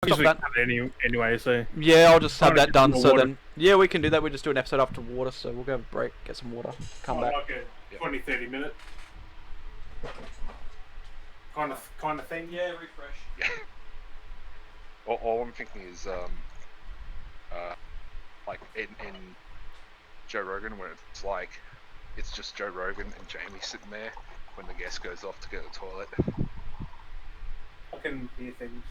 Because we cut it anyway, so... Yeah, I'll just have that done, so water. then... Yeah, we can do that. We just do an episode after water, so we'll go have a break, get some water, come back. Like a 20-30 minute kind of thing. Yeah, refresh. Yeah. All I'm thinking is, like in Joe Rogan, where it's like, it's just Joe Rogan and Jamie sitting there when the guest goes off to go to the toilet. I can hear things.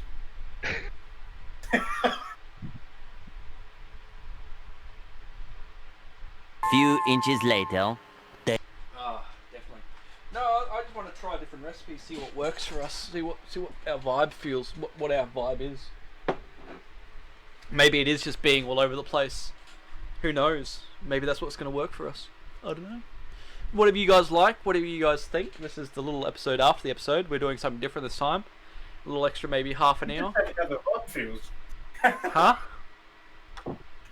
Few inches later. Definitely. No, I just want to try different recipes, see what works for us, see what our vibe feels, what our vibe is. Maybe it is just being all over the place. Who knows? Maybe that's what's going to work for us. I don't know. Whatever you guys like, whatever you guys think. This is the little episode after the episode. We're doing something different this time. A little extra, maybe half an hour. How the vibe feels. Huh?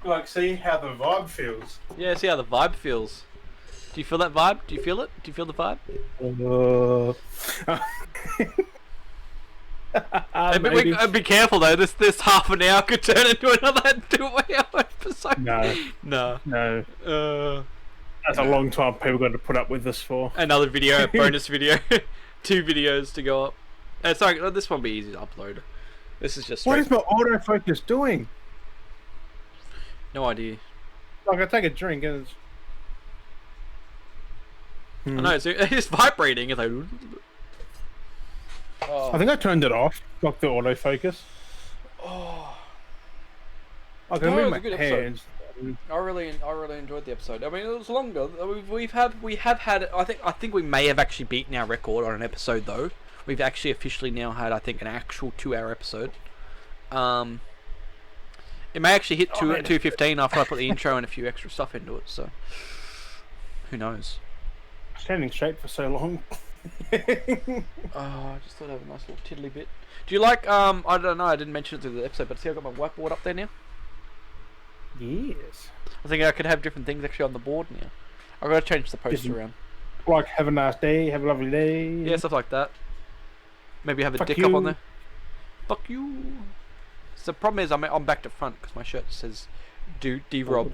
Like, see how the vibe feels. Yeah, see how the vibe feels. Do you feel that vibe? Do you feel it? Do you feel the vibe? Be careful though. This half an hour could turn into another 2-hour episode. No. That's a long time people got to put up with this for. Another video, a bonus video, 2 videos to go up. Sorry, this one will be easy to upload. This is just. What is my autofocus doing? No idea. Like I take a drink and it's. I know it's vibrating. It's like. I think I turned it off. Like the autofocus. Oh. I can move my hands. I really enjoyed the episode. I mean, it was longer. We have had. I think we may have actually beaten our record on an episode though. We've actually officially now had, I think, an actual 2-hour episode. It may actually hit 2:15 after I put the intro and a few extra stuff into it. So, who knows? Standing straight for so long. Oh, I just thought I'd have a nice little tiddly bit. Do you like? I don't know. I didn't mention it through the episode, but see, I got my whiteboard up there now. Yes. I think I could have different things actually on the board now. I've got to change the poster around. Like, have a nice day, have a lovely day. Yeah, stuff like that. Maybe have a dick you. up on there. Fuck you. So the problem is I'm back to front because my shirt says D-Rob.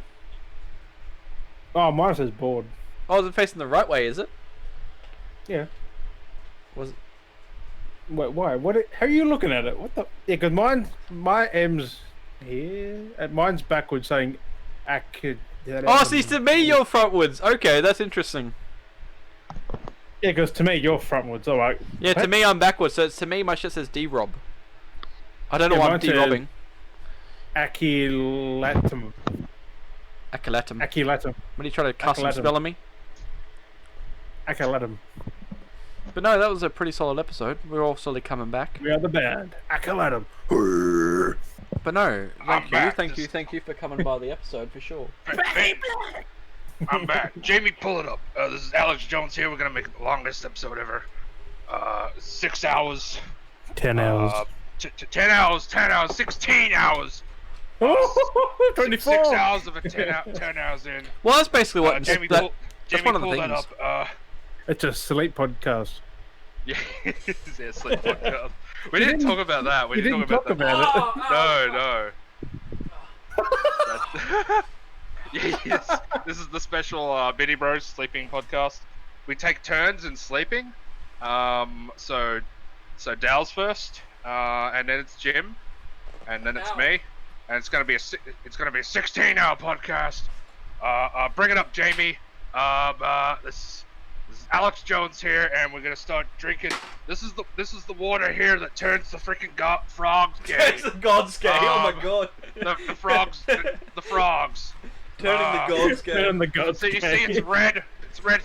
Oh, mine says board. Oh, is it facing the right way, is it? Yeah. Was it? Wait, why? How are you looking at it? What the? Yeah, because my M's here, and mine's backwards saying acid. Oh, see, to me you're frontwards. Okay, that's interesting. Yeah, because to me you're frontwards. All right. Yeah, to me I'm backwards. So to me my shit says D-Rob. I don't know why I'm D-robbing. Acilatum. Acilatum. Acilatum. What are you trying to custom spell on me? Acilatum. But no, that was a pretty solid episode. We're all slowly coming back. We are the band. Acilatum. But no, thank you for coming by the episode for sure. I'm back. Jamie, pull it up. This is Alex Jones here. We're gonna make it the longest episode ever. 6 hours. 10 hours. 10 hours. 10 hours. 16 hours. 24. 6 hours of a 10 hours in. Well, that's basically what. Jamie, that's one of the pull things. that up. It's a sleep podcast. Yeah, it's a sleep podcast. We didn't talk about that. We didn't talk about it. No. Yes, this is the special Beardy Bros sleeping podcast. We take turns in sleeping. So Dal's first, and then it's Jim, and then it's me, and it's gonna be a 16-hour podcast. Bring it up, Jamie. This is Alex Jones here, and we're gonna start drinking. This is the water here that turns the freaking frogs gay. It's the gods gay. Oh my god. The frogs. The frogs. Turning the gods gay. Turning the gods So you gay. see, it's red. It's red.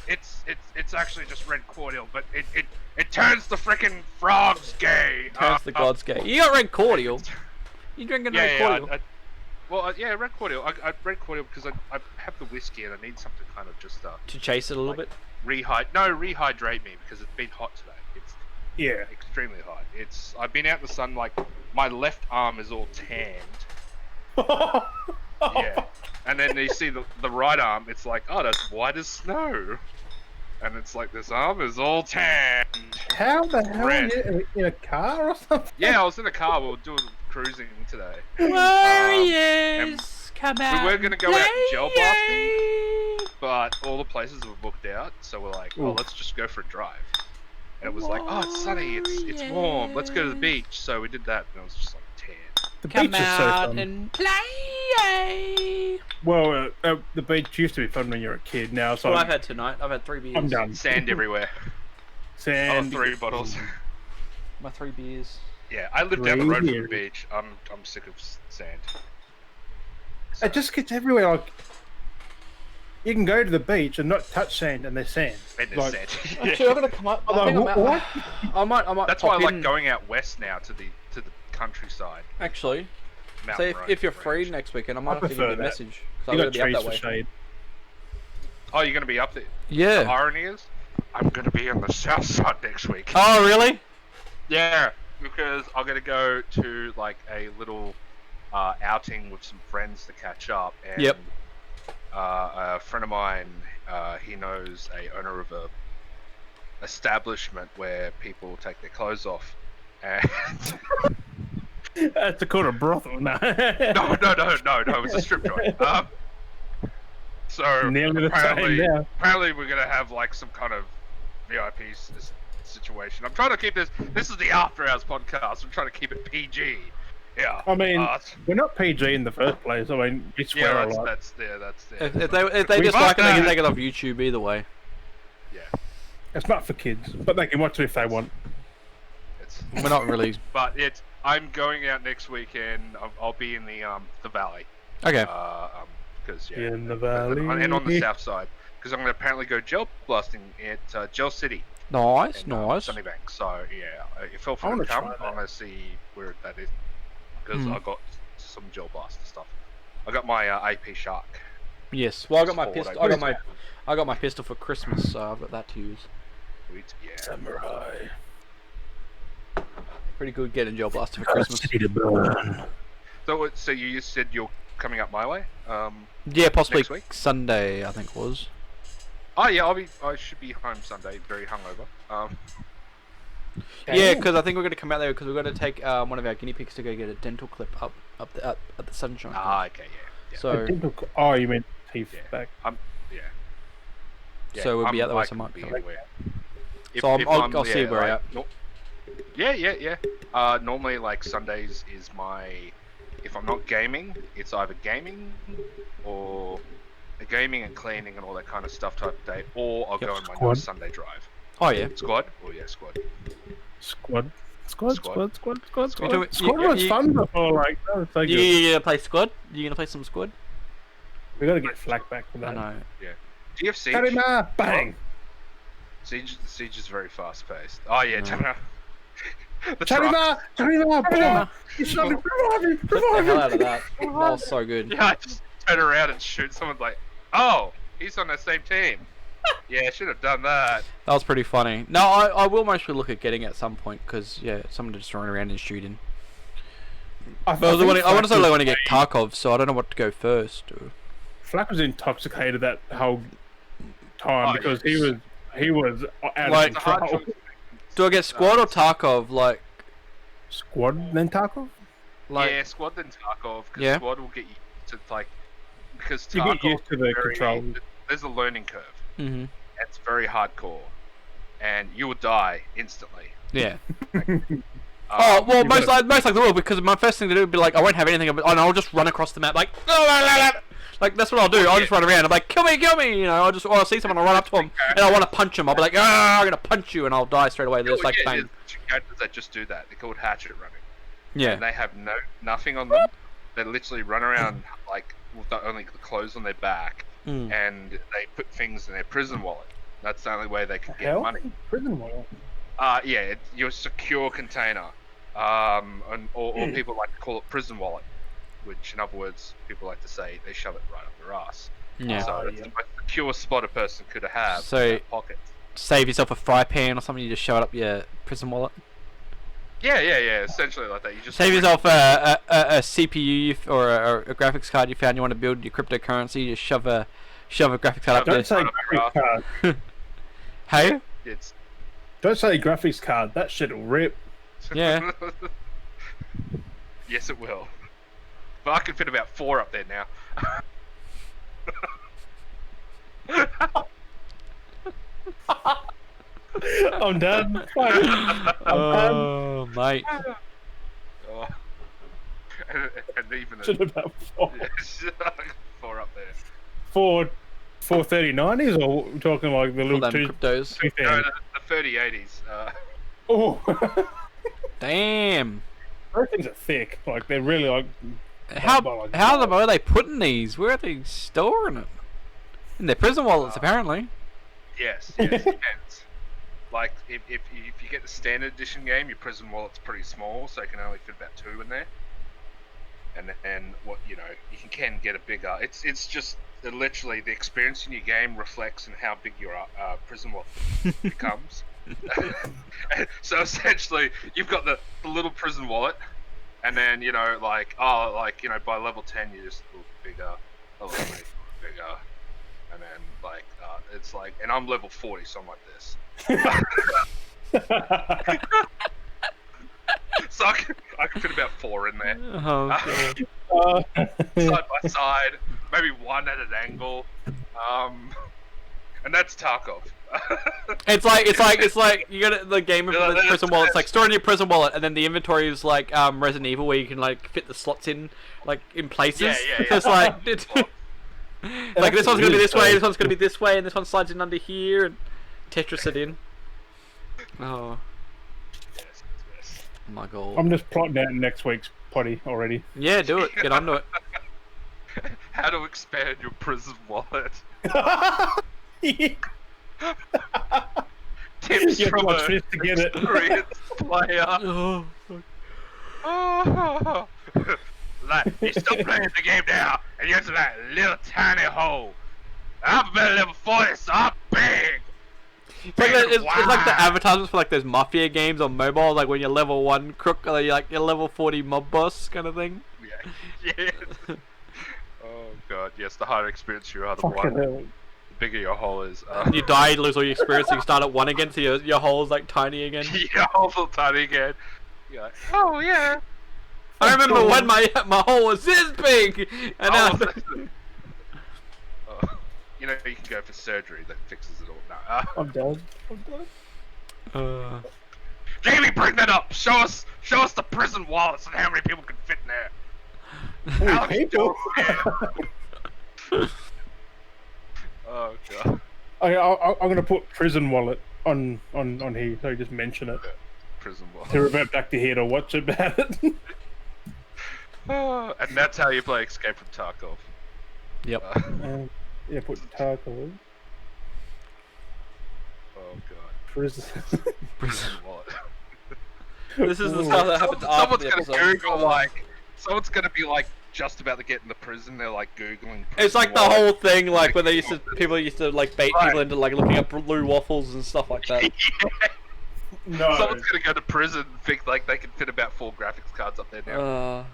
It's actually just red cordial, but it turns the freaking frogs gay. Turns the gods gay. You got red cordial. You drinking red cordial? Yeah, red cordial. I red cordial because I have the whiskey and I need something kind of just to chase it a little bit. Rehydrate me because it's been hot today. It's extremely hot. I've been out in the sun. Like my left arm is all tanned. Yeah, and then you see the right arm. It's like, oh, that's white as snow. and it's like this arm is all tanned. How the hell are Red. you in a car or something? Yeah, I was in a car. We were doing cruising today. Warriors, come out. We were gonna go out gel blasting, play. but all the places were booked out. So we're like, oh, Ooh. let's just go for a drive. And it was like, oh, it's sunny, it's warm. Let's go to the beach. So we did that, and it was just like tan. The Come beach is so out fun. and play. Well, the beach used to be fun when you were a kid. Now, so What I've had tonight, I've had 3 beers. I'm done. Sand everywhere. Sand. 3 bottles. My 3 beers. Yeah, I live down the road from the Really? beach. I'm sick of sand. It just gets everywhere. Like you can go to the beach and not touch sand, and there's sand. And there's Like, sand. Actually, I'm gonna come up. I Like, think I'm out. what? I might. That's why I pop like in. going out west now to the countryside. Actually, so Mountain road if you're range. free next weekend, I might I have to give you prefer a that. message. You I'm got gonna be up trees that for way. shade. Oh, you're gonna be up there. The Yeah. irony is, I'm gonna be on the south side next week. Oh, really? Yeah, because I'm gonna go to like a little outing with some friends to catch up. And, Yep. A friend of mine, he knows a owner of a establishment where people take their clothes off, and That's called a brothel. No. no, it's a strip joint. So Nearly the apparently, same now. apparently we're gonna have like some kind of VIP situation. I'm trying to keep this. This is the After Hours podcast. I'm trying to keep it PG. Yeah. I mean, we're not PG in the first place. I mean, we swear yeah, a lot. that's there. That's there. If they We dislike it, they can must- take it off YouTube either way. Yeah. It's not for kids, but they can watch it if they want. It's, We're not really. but it's. I'm going out next weekend. I'll be in the valley. Okay. Because In the valley. and on the south side, because I'm going to apparently go gel blasting at Gel City. Nice, in, nice. Sunnybank. So yeah, if Phil I wanna to come, try that. I want to see where that is because Hmm. I got some gel blaster stuff. I got my AP Shark. Yes. Well, I got my Sport, pistol. I I got my pistol for Christmas, so I've got that to use. Sweet, yeah. Samurai. Pretty good getting gel blaster for Christmas. City to burn. So you said you're coming up my way. Yeah, possibly Next week? Sunday, I think it was. Oh yeah, I should be home Sunday, very hungover. Yeah, because I think we're going to come out there because we're going to take one of our guinea pigs to go get a dental clip up at the sunshine. Okay, yeah. So Oh, you meant teeth Yeah. back. Yeah. So we'll be out there I with some can monk. be anywhere. So I'll see where we're at. Yeah. Normally, like Sundays is my. If I'm not gaming, it's either gaming or gaming and cleaning and all that kind of stuff type of day, or I'll Yep. go on my Squad. nice Sunday drive. Oh yeah. Squad? Oh yeah, squad. Squad. Squad. Squad was fun before, like, that was so good. You gonna play squad? You gonna play some squad? We gotta get flack back for I that. know. Do you have Siege? Karima, bang! Siege is very fast paced. Oh yeah, No. Tanner. The truck. Karima, bang! You shot me, revive me, Get the revive hell me! out of that. That was so good. Yeah, I just turn around and shoot someone like, oh, he's on the same team. Yeah, I should have done that. That was pretty funny. No, I will mostly look at getting it at some point because yeah, someone just running around and shooting. I But I want to say I want to get Flack Tarkov, so I don't know what to go first. Flack was intoxicated that whole time Oh, because yes. he was out Like- It's a of hard control. choice. Do I get squad or Tarkov? Like, Squad, then Tarkov? Yeah, squad then Tarkov, because Yeah. squad will get you to like, because You Tarkov get used to the is very- controls. There's a learning curve. mhm. It's very hardcore, and you will die instantly. Yeah. Um, Oh well, you most gotta- like the rule because my first thing to do would be like I won't have anything, and I'll just run across the map like like that's what I'll do. I'll just run around. I'm like kill me, you know. I'll see someone, I'll run up to him, and I want to punch him. I'll be like I'm gonna punch you, and I'll die straight away. There's like bang. there's two characters that just do that. They're called hatchet running. Yeah. And they have nothing on them. They literally run around like with only the clothes on their back, Mm. and they put things in their prison wallet. That's the only way they can get Hell? money. Prison wall. Yeah, your secure container. Or people like to call it prison wallet, which in other words, people like to say they shove it right up their ass. Yeah. So it's yeah. the most secure spot a person could have So- in their pocket. Save yourself a fry pan or something. You just shove it up your prison wallet. Yeah, essentially like that. You just Save yourself a CPU or a graphics card you found you want to build your cryptocurrency. You just shove a graphics card up there. Don't say quick card. Hey? It's Don't say graphics card. That shit'll rip. Yeah. Yes, it will. But I can fit about 4 up there now. I'm done. I'm done. Oh, mate. Oh. And even a, Should about four. yeah, 4 up there. 43090s, or we're talking like the All little them cryptos. No, the 3080s. Oh, Damn. those things are thick. Like they're really like. How like- are they putting these? Where are they storing it? In their prison wallets, apparently. Yes, it depends. Like, if you get the standard edition game, your prison wallet's pretty small, so you can only fit about 2 in there. And what you can get a bigger. It's just literally the experience in your game reflects in how big your prison wallet becomes. So essentially, you've got the little prison wallet, and then by level 10 you're just a little bigger, level 20 bigger, and then it's like, and I'm level 40, so I'm like this. So I can fit about 4 in there. Oh, God. Side by side, maybe 1 at an angle, and that's Tarkov. It's like you got the game of the prison wallet. It's like store in your prison wallet, and then the inventory is like Resident Evil, where you can like fit the slots in places. Yeah. So it's like like this one's gonna be this way, this one's gonna be this way, and this one slides in under here, and Tetris it in. Oh Yes. my God. I'm just plotting out next week's potty already. Yeah, do it. Get onto it. How to expand your prison wallet. Tips You have to from watch a this to get it. experienced player. Oh, Oh. Like, you stop playing the game now, and you get to that little tiny hole. I'm about level 40, so I'm big. it's like the advertisements for like those mafia games on mobile, like when you're level 1 crook, or you're like your level 40 mob boss kind of thing. Yeah. Oh god, yes. The higher experience you are, the Fucking hell. the bigger your hole is. You die, you lose all your experience, so you start at 1 again, so your hole's like tiny again. Your hole's all tiny again. You're like, oh yeah. I remember when my hole was this big, and now Oh, you can go for surgery that fixes it all. No, I'm done. Jamie, bring that up. Show us the prison wallets and how many people can fit in there. How many people? Oh god. I'm gonna put prison wallet on here, so you just mention it Prison wallet. to revert back to here to watch about it. And that's how you play Escape from Tarkov. Yep. Yeah, put Tarkov. Oh god. Prison. Prison wallet. This is the stuff that happens after Someone's the gonna episode. Google someone's gonna be like just about to get in the prison. They're like googling. It's like the prison whole wallet. thing, like when people used to like bait Right. people into like looking up blue waffles and stuff like that. No. Someone's gonna go to prison and think like they can fit about 4 graphics cards up there now.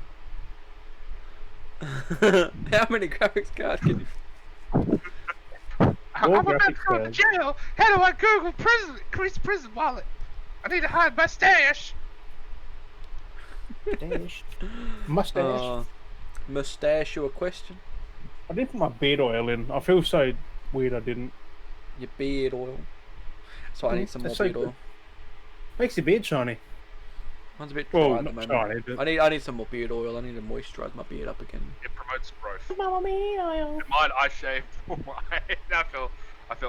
How many graphics cards can you? I'm More about to graphics go to cards. jail. How do I Google increase prison wallet? I need to hide my stash. Mustache. Mustache you a question? I didn't put my beard oil in. I feel so weird I didn't. Your beard oil. So I need some more That's so beard good. oil. Makes your beard shiny. Mine's a bit dry Well, at the not moment. shiny, but I need some more beard oil. I need to moisturize my beard up again. It promotes growth. Mine, I shaved for mine. I feel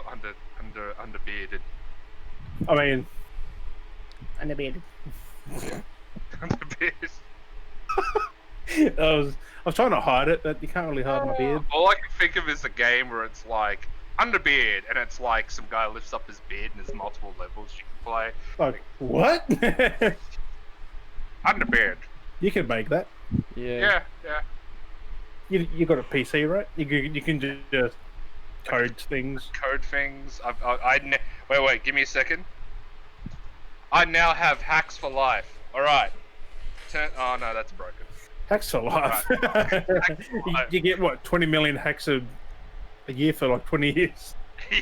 underbearded. I mean, underbearded. Underbearded. I was trying to hide it, but you can't really hide my beard. All I can think of is a game where it's like underbeard, and it's like some guy lifts up his beard, and there's multiple levels you can play. Like, what? Underbeard. You can make that. Yeah. Yeah. You got a PC, right? You can just code things. Code things. Wait, give me a second. I now have hacks for life. All right. Oh no, that's broken. Hacks for life. you get what, 20 million hacks a year for like 20 years.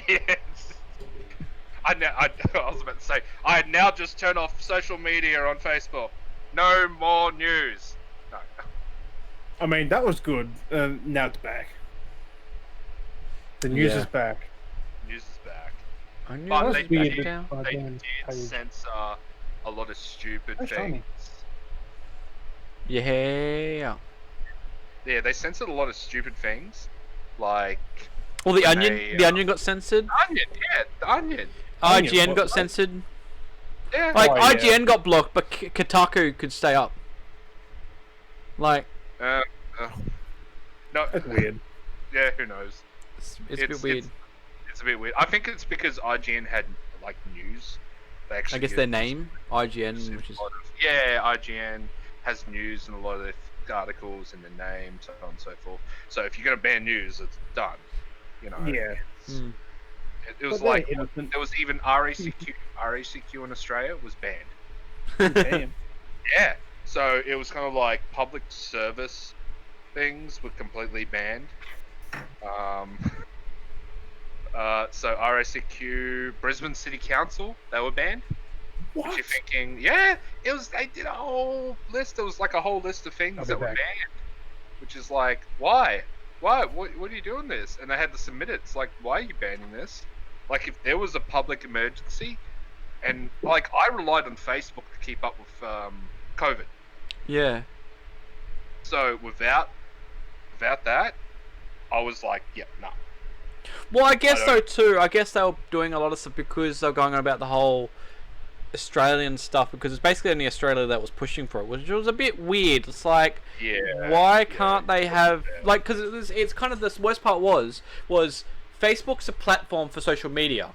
Yes. I was about to say, I had now just turned off social media on Facebook. No more news. No. I mean, that was good. Now it's back. The news Yeah. is back. News is back. I knew But it was they back did- down. They did censor a lot of stupid That's things. funny. Yeah. Yeah, they censored a lot of stupid things. Like, Well, the When onion. they, The onion got censored. Onion, yeah, the Onion. Onion, IGN what- got censored. Yeah. Like Oh, yeah. IGN got blocked, but Kotaku could stay up. Like Uh, no, That's weird. yeah, who knows? it's a bit weird. It's a bit weird. I think it's because IGN had, like, news. They I actually guess give their name IGN, a which is lot of- yeah, IGN has news and a lot of their articles in the name, so on and so forth. So if you're going to ban news, it's done. You know. Yeah. Hmm. It was But they're like innocent. there was even RACQ. RACQ in Australia was banned. Damn. Yeah. So it was kind of like public service things were completely banned. So RACQ, Brisbane City Council, they were banned. Which What? you're thinking, yeah, it was. They did a whole list. There was like a whole list of I'll things be that were back. banned. Which is like, why? Why? What are you doing this? And they had to submit it. It's like, why are you banning this? Like, if there was a public emergency, and like I relied on Facebook to keep up with COVID. Yeah. So without that, I was like, yeah, no. Well, I guess I so don't- too. I guess they were doing a lot of stuff because they were going on about the whole Australian stuff, because it's basically only Australia that was pushing for it, which was a bit weird. It's like, Yeah. why yeah, can't they have yeah. like? Because it's kind of the worst part was Facebook's a platform for social media.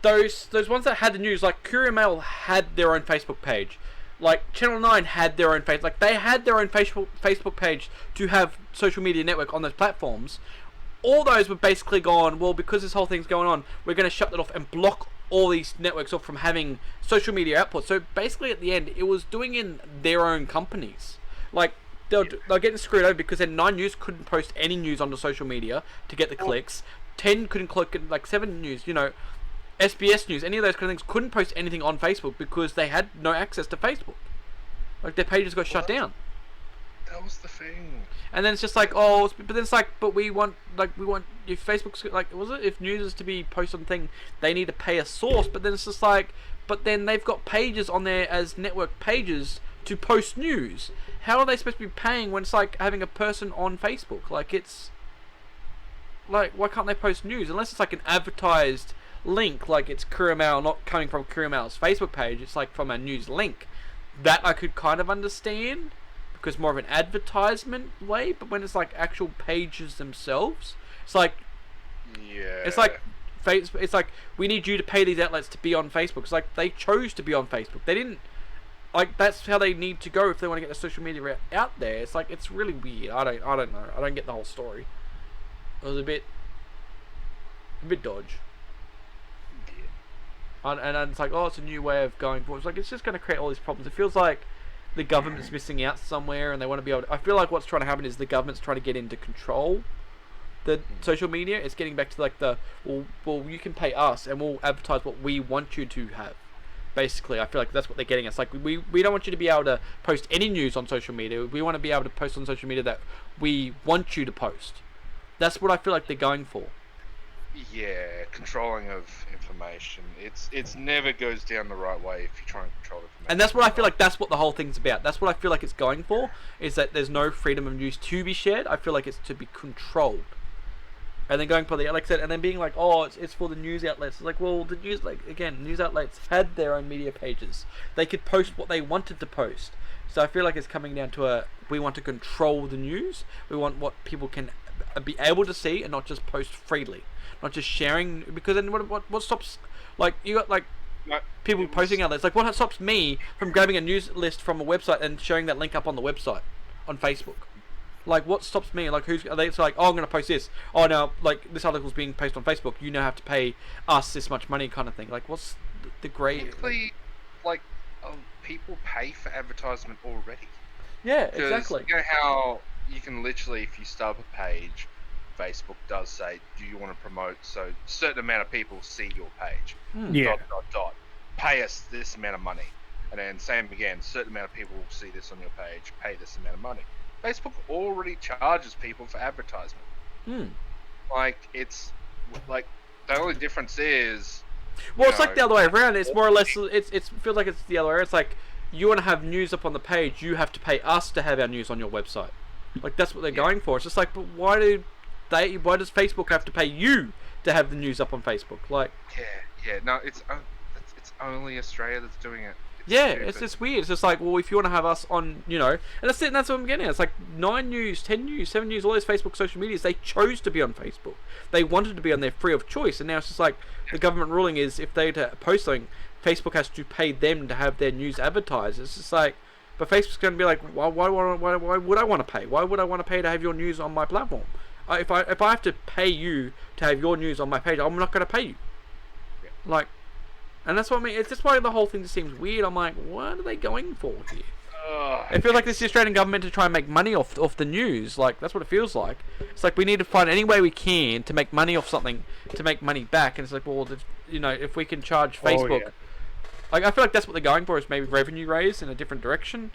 Those ones that had the news, like Courier Mail, had their own Facebook page. Like Channel 9 had their own like they had their own Facebook page to have social media network on those platforms. All those were basically gone. Well, because this whole thing's going on, we're going to shut that off and block all these networks off from having social media output. So basically, at the end, it was doing in their own companies. Like they're getting screwed over because then 9 News couldn't post any news onto social media to get the clicks. 10 couldn't click, like 7 News, SBS News, any of those kind of things couldn't post anything on Facebook because they had no access to Facebook. Like their pages got shut down. That was the thing. And then it's just like, oh, but then it's like, but we want if Facebook's like, was it if news is to be posted on thing, they need to pay a source. But then it's just like, but then they've got pages on there as network pages to post news. How are they supposed to be paying when it's like having a person on Facebook? Like it's like, why can't they post news unless it's like an advertised link, like it's Courier Mail not coming from Courier Mail's Facebook page, it's like from a news link. That I could kind of understand because more of an advertisement way, but when it's like actual pages themselves, it's like Yeah. it's like it's like we need you to pay these outlets to be on Facebook. It's like they chose to be on Facebook. They didn't like that's how they need to go if they want to get their social media out there. It's like it's really weird. I don't know. I don't get the whole story. It was a bit dodge. And it's like, oh, it's a new way of going forward. It's like, it's just going to create all these problems. It feels like the government's missing out somewhere and they want to be able to... I feel like what's trying to happen is the government's trying to get into control the social media. It's getting back to like the, well, you can pay us and we'll advertise what we want you to have. Basically, I feel like that's what they're getting. It's like, we don't want you to be able to post any news on social media. We want to be able to post on social media that we want you to post. That's what I feel like they're going for. Yeah, controlling of information. It's never goes down the right way if you try and control information. And that's what I feel like that's what the whole thing's about. That's what I feel like it's going for, is that there's no freedom of news to be shared. I feel like it's to be controlled. And then going for the, like I said, and then being like, oh, it's for the news outlets. It's like, well, the news, like, again, news outlets had their own media pages. They could post what they wanted to post. So I feel like it's coming down to we want to control the news. We want what people can be able to see and not just post freely. Not just sharing, because then what stops, like, you got, like, people posting out there. It's like, what stops me from grabbing a news list from a website and showing that link up on the website, on Facebook? Like, what stops me? Like, are they, it's like, oh, I'm going to post this. Oh, now, like, this article's being posted on Facebook. You now have to pay us this much money kind of thing. Like, what's the grey... Technically, like, people pay for advertisement already. Yeah, 'Cause exactly. You know how you can literally, if you start up a page, Facebook does say, do you want to promote so a certain amount of people see your page? Yeah. Dot. Pay us this amount of money. And then same again, certain amount of people will see this on your page, pay this amount of money. Facebook already charges people for advertisement. Like, it's like the only difference is, well, it's like the other way around. It's more or less. It feels like it's the other way around. It's like you want to have news up on the page, you have to pay us to have our news on your website. Like that's what they're going for. It's just like, but why does Facebook have to pay you to have the news up on Facebook? Like, no, it's only Australia that's doing it. It's just weird. It's just like, well, if you want to have us on, and that's it. And that's what I'm getting at. It's like 9 News, 10 News, 7 News, all those Facebook social medias. They chose to be on Facebook. They wanted to be on there free of choice, and now it's just like the government ruling is if they to post something, Facebook has to pay them to have their news advertised. It's just like, but Facebook's going to be like, why would I want to pay? Why would I want to pay to have your news on my platform? If I have to pay you to have your news on my page, I'm not going to pay you. Like. And that's what I mean. It's just why the whole thing just seems weird. I'm like, what are they going for here? It feels like this is the Australian government to try and make money off the news. Like, that's what it feels like. It's like we need to find any way we can to make money off something, to make money back. And it's like, well, if we can charge Facebook. Like, I feel like that's what they're going for, is maybe revenue raise in a different direction.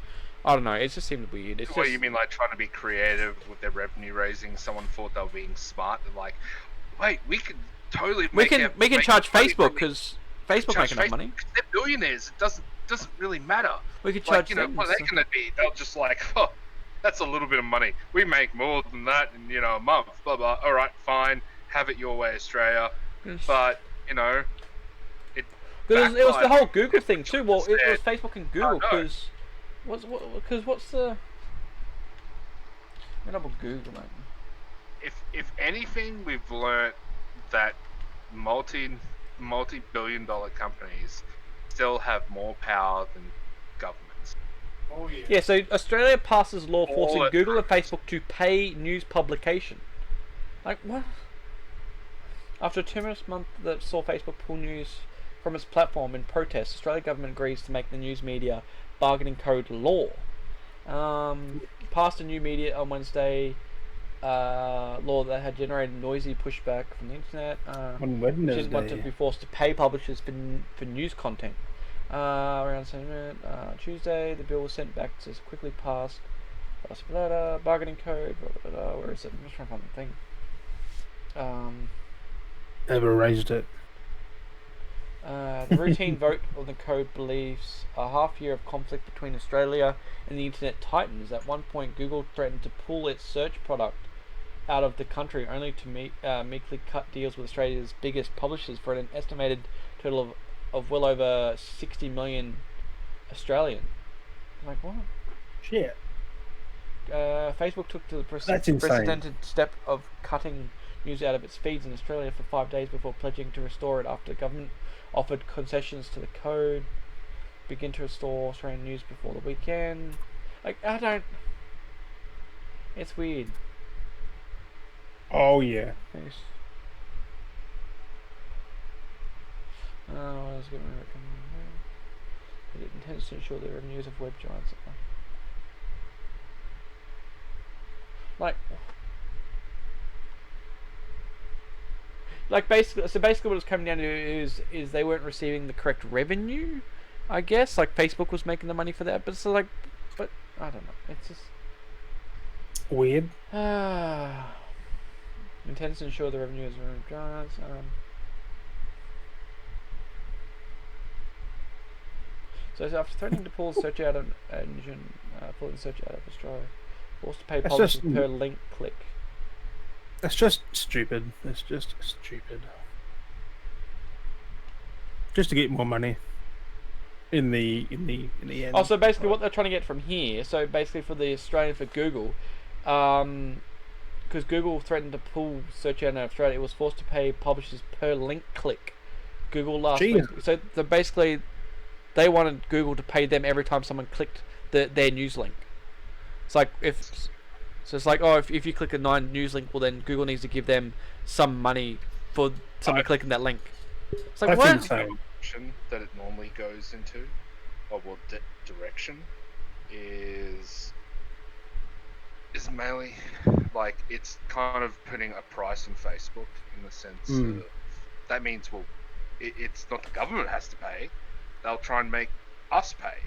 I don't know. It just seems weird. It's you mean like trying to be creative with their revenue raising? Someone thought they were being smart. They're like, wait, we could totally we can charge Facebook because Facebook making enough money. They're billionaires. It doesn't really matter. We could charge them. What are they going to be? They'll just like, oh, that's a little bit of money. We make more than that in a month. Blah blah. All right, fine. Have it your way, Australia. But it. It was the whole Google thing too. Well, it was Facebook and Google because what's the double Google, mate. If anything, we've learnt that multi-billion-dollar companies still have more power than governments. Oh yeah. Yeah, so Australia passes law forcing Google and Facebook to pay news publication. Like, what? After a tumultuous month that saw Facebook pull news from its platform in protest, Australian government agrees to make the news media bargaining code law. Passed a new media on Wednesday. Law that had generated noisy pushback from the internet. On Wednesday. Didn't want to be forced to pay publishers for news content. Around sentiment. Tuesday, the bill was sent back to quickly passed. Bargaining code. Where is it? I'm just trying to find the thing. Never raised it. The routine vote of the code believes a half year of conflict between Australia and the internet titans. At one point, Google threatened to pull its search product out of the country, only to meekly cut deals with Australia's biggest publishers for an estimated total of well over 60 million Australian. Like, what? Shit. Facebook took to the precedented step of cutting news out of its feeds in Australia for 5 days before pledging to restore it after the government offered concessions to the code. Begin to restore Australian news before the weekend. Like, it's weird. Oh yeah. Thanks. I was going to recommend it intends to ensure the revenues of web giants. Like basically what it's coming down to is they weren't receiving the correct revenue, I guess. Like Facebook was making the money for that, but but I don't know. It's just weird. Intends to ensure the revenues of giants. So after threatening to pull the search out of pulling the search out of Australia, forced to pay publishers per link click. That's just stupid. It's just stupid. Just to get more money. In the end. Oh, so basically, what they're trying to get from here. So basically, for Google, because Google threatened to pull search out in Australia, it was forced to pay publishers per link click. Google last week. So basically, they wanted Google to pay them every time someone clicked their news link. It's like if you click a 9 news link, well then Google needs to give them some money for someone clicking that link. It's like, what? Direction that it normally goes into, or direction, is is mainly like it's kind of putting a price on Facebook in the sense Mm. of that means it's not the government has to pay; they'll try and make us pay,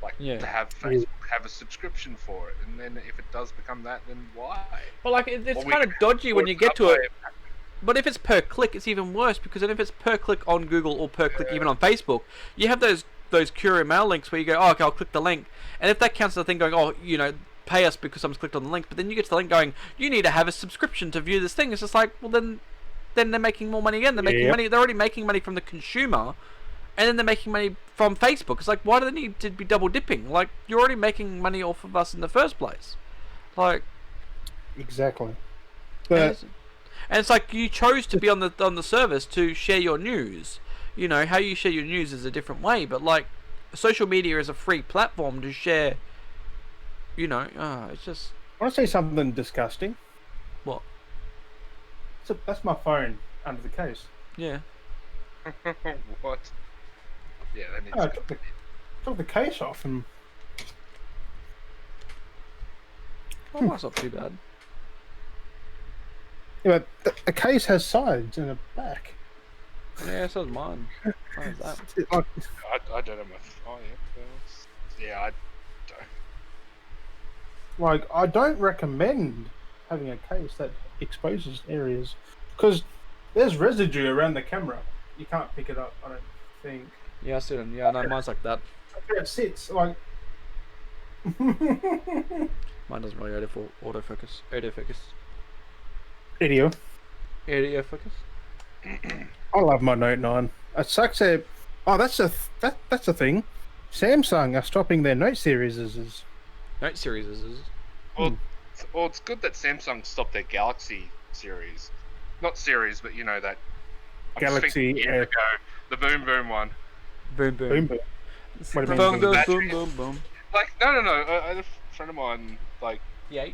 like Yeah. to have Yeah. Facebook have a subscription for it, and then if it does become that, then why? But like, it's Or we kind can of dodgy when afford you get to another it. way But if it's per click, it's even worse because then if it's per click on Google or per click Yeah. even on Facebook, you have those courier mail links where you go, oh, okay, I'll click the link, and if that counts as a thing going, oh, pay us because someone's clicked on the link, but then you get to the link going, you need to have a subscription to view this thing. It's just like, well, then they're making more money again. They're making Yep. money. They're already making money from the consumer, and then they're making money from Facebook. It's like, why do they need to be double dipping? Like, you're already making money off of us in the first place. Like, Exactly. and But it's like you chose to be on the service to share your news. How you share your news is a different way, but like social media is a free platform to share. It's just I want to say something disgusting. what? That's my phone under the case. Yeah. what? Yeah, that needs I to took the case off and Well, that's not too bad. the case has sides and a back. Yeah, so does mine. Mine has that. I don't have my phone yet. But yeah, I don't. Like, I don't recommend having a case that exposes areas because there's residue around the camera. You can't pick it up, I don't think. Yeah, I see them. Yeah, no, mine's like that. It sits like. Mine doesn't really autofocus. Video. Autofocus. I love my Note 9. It sucks that. Oh, that's a thing. Samsung are stopping their Note series. Note series is. Well, it's good that Samsung stopped their Galaxy series. Not series, but that. I'm just Galaxy thinking years ago, the Boom Boom one. Boom boom. Boom, boom. What do you Boom mean, boom battery? boom boom boom. Like, no. A friend of mine, Yeah.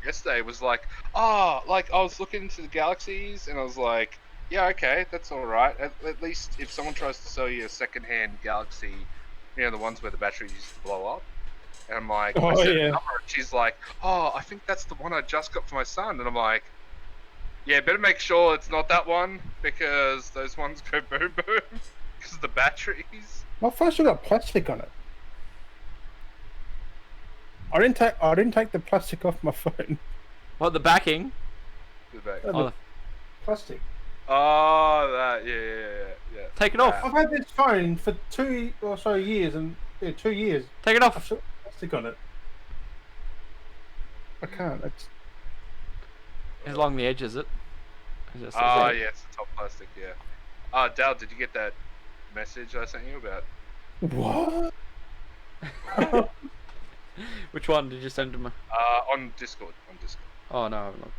yesterday was like, oh, like I was looking into the Galaxies and I was like, yeah, okay, that's all right. At least if someone tries to sell you a second-hand Galaxy, the ones where the battery used to blow up, and I'm like, Oh, I said yeah. a number, and she's like, oh, I think that's the one I just got for my son, and I'm like, yeah, better make sure it's not that one because those ones go boom boom because of the batteries. My phone still got plastic on it. I didn't take the plastic off my phone. What, the backing? The back. Oh, Oh, Plastic. Oh, that, yeah. take it off. I've had this phone for 2 or so years, and 2 years. Take it I've off. still got plastic on it. I can't. It's It's along the edge, is it? Oh, yeah, it's the top plastic, yeah. Dal, did you get that message I sent you about? what? Which one did you send to me? On Discord. Oh no, I haven't looked.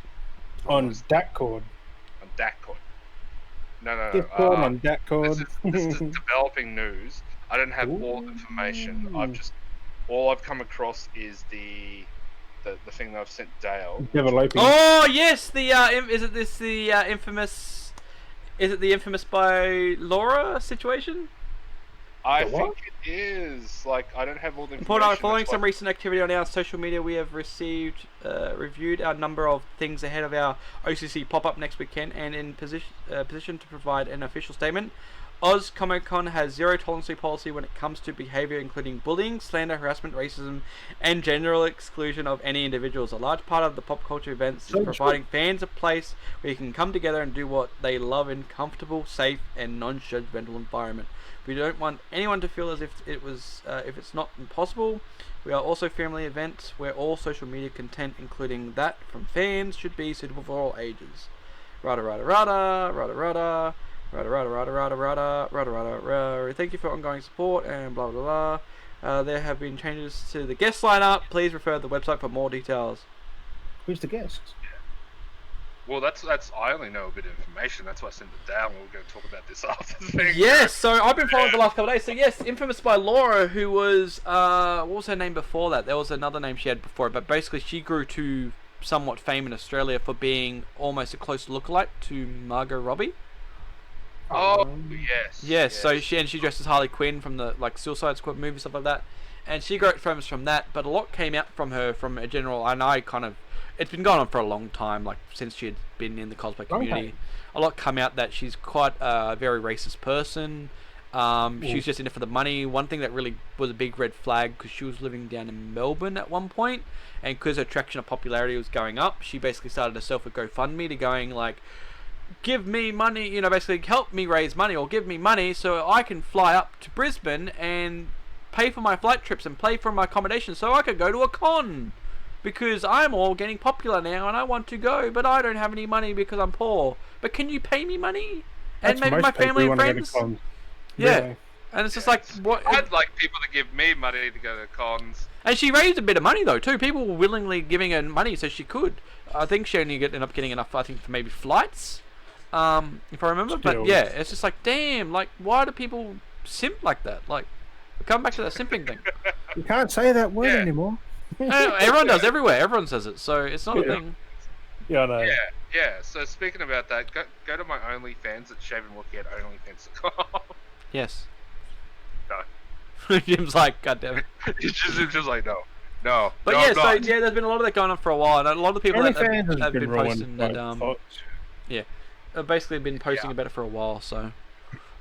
On Datcord. On Discord. No. Discord on Datcord. This is developing news. I don't have all the information. All I've come across is the thing that I've sent Dale. Developing. Oh yes, is it the infamous? Is it the infamous by Laura situation? I The what? think it is. Like, I don't have all the information. Following That's some why- recent activity on our social media, we have reviewed our number of things ahead of our OCC pop-up next weekend, and in position to provide an official statement. Oz Comic Con has zero tolerance policy when it comes to behaviour, including bullying, slander, harassment, racism, and general exclusion of any individuals. A large part of the pop culture events is So providing fans a place where you can come together and do what they love in comfortable, safe, and non-judgmental environment. We don't want anyone to feel as if it's not possible. We are also a family event where all social media content, including that from fans, should be suitable for all ages. Rada rada rada rada rada rada rada rada rada rada rada rada rada. Thank you for ongoing support and blah blah blah. There have been changes to the guest lineup. Please refer to the website for more details. Who's the guest? Well, that's I only know a bit of information. That's why I sent it down. We're going to talk about this after the thing. Yes, so I've been following the last couple of days. So yes, infamous by Laura, who was what was her name before that? There was another name she had before it, but basically she grew to somewhat fame in Australia for being almost a close lookalike to Margot Robbie. Oh, yes. Yes, so she dressed as Harley Quinn from the Suicide Squad movie, stuff like that, and she got famous from that. But a lot came out from her from a general, and I kind of it's been going on for a long time, like since she had been in the cosplay community. A lot come out that she's quite a very racist person. She's just in it for the money. One thing that really was a big red flag, because she was living down in Melbourne at one point, and because her traction of popularity was going up, she basically started herself a GoFundMe to going like, give me money, you know, basically help me raise money or give me money so I can fly up to Brisbane and pay for my flight trips and pay for my accommodation so I could go to a con. Because I'm all getting popular now and I want to go, but I don't have any money because I'm poor. But can you pay me money? And maybe my family and friends? Yeah. Really? And it's just like, what? I'd like people to give me money to go to cons. And she raised a bit of money though too. People were willingly giving her money so she could. I think she only ended up getting enough, I think, for maybe flights, if I remember. But yeah, it's just like, damn, like, why do people simp like that? Like, come back to that simping thing. You can't say that word anymore. Everyone does everywhere. Everyone says it, so it's not a thing. Yeah, I know. Yeah. So speaking about that, go to my OnlyFans at Shaven Wookie at OnlyFans.com. Yes. No. Jim's like, God damn it. It's just like, no. But no, yeah, I'm so not. yeah, there's been a lot of that going on for a while, and a lot of people have been posting that. Have basically been posting about it for a while. So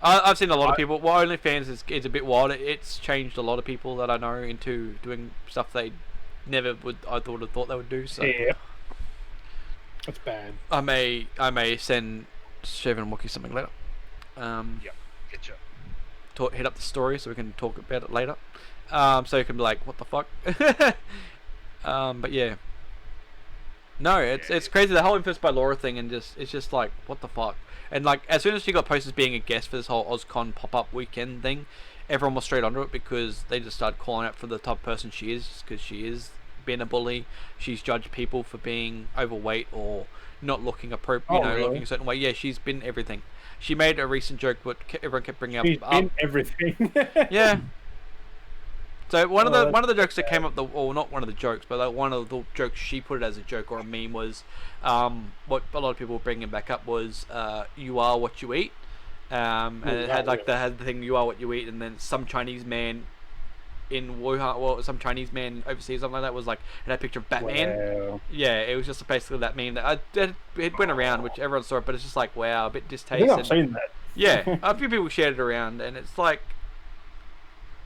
I've seen a lot of people. Well, OnlyFans is a bit wild. It's changed a lot of people that I know into doing stuff they never would. I would have thought they would do. So yeah, that's bad. I may send Shaven and Wookie something later. Get you. Hit up the story so we can talk about it later. So you can be like, what the fuck? But yeah. No, it's crazy, the whole Infamous by Laura thing, and it's just like, what the fuck? And like, as soon as she got posted as being a guest for this whole OzCon pop-up weekend thing, everyone was straight onto it because they just started calling out for the type of person she is, because she is being a bully. She's judged people for being overweight or not looking appropriate, looking a certain way. Yeah, she's been everything. She made a recent joke, but everyone kept bringing up. She's been everything. Yeah. So one of the jokes that came up, or not one of the jokes, but like one of the jokes she put it as a joke or a meme was, what a lot of people were bringing back up was, you are what you eat, and it had like the thing, you are what you eat, and then some Chinese man in Wuhan, well, some Chinese man overseas, something like that, was like, it had a picture of Batman. Wow. Yeah, it was just basically that meme that it went around, which everyone saw it, but it's just like, wow, a bit I distasteful. think I've seen that. Yeah, a few people shared it around, and it's like,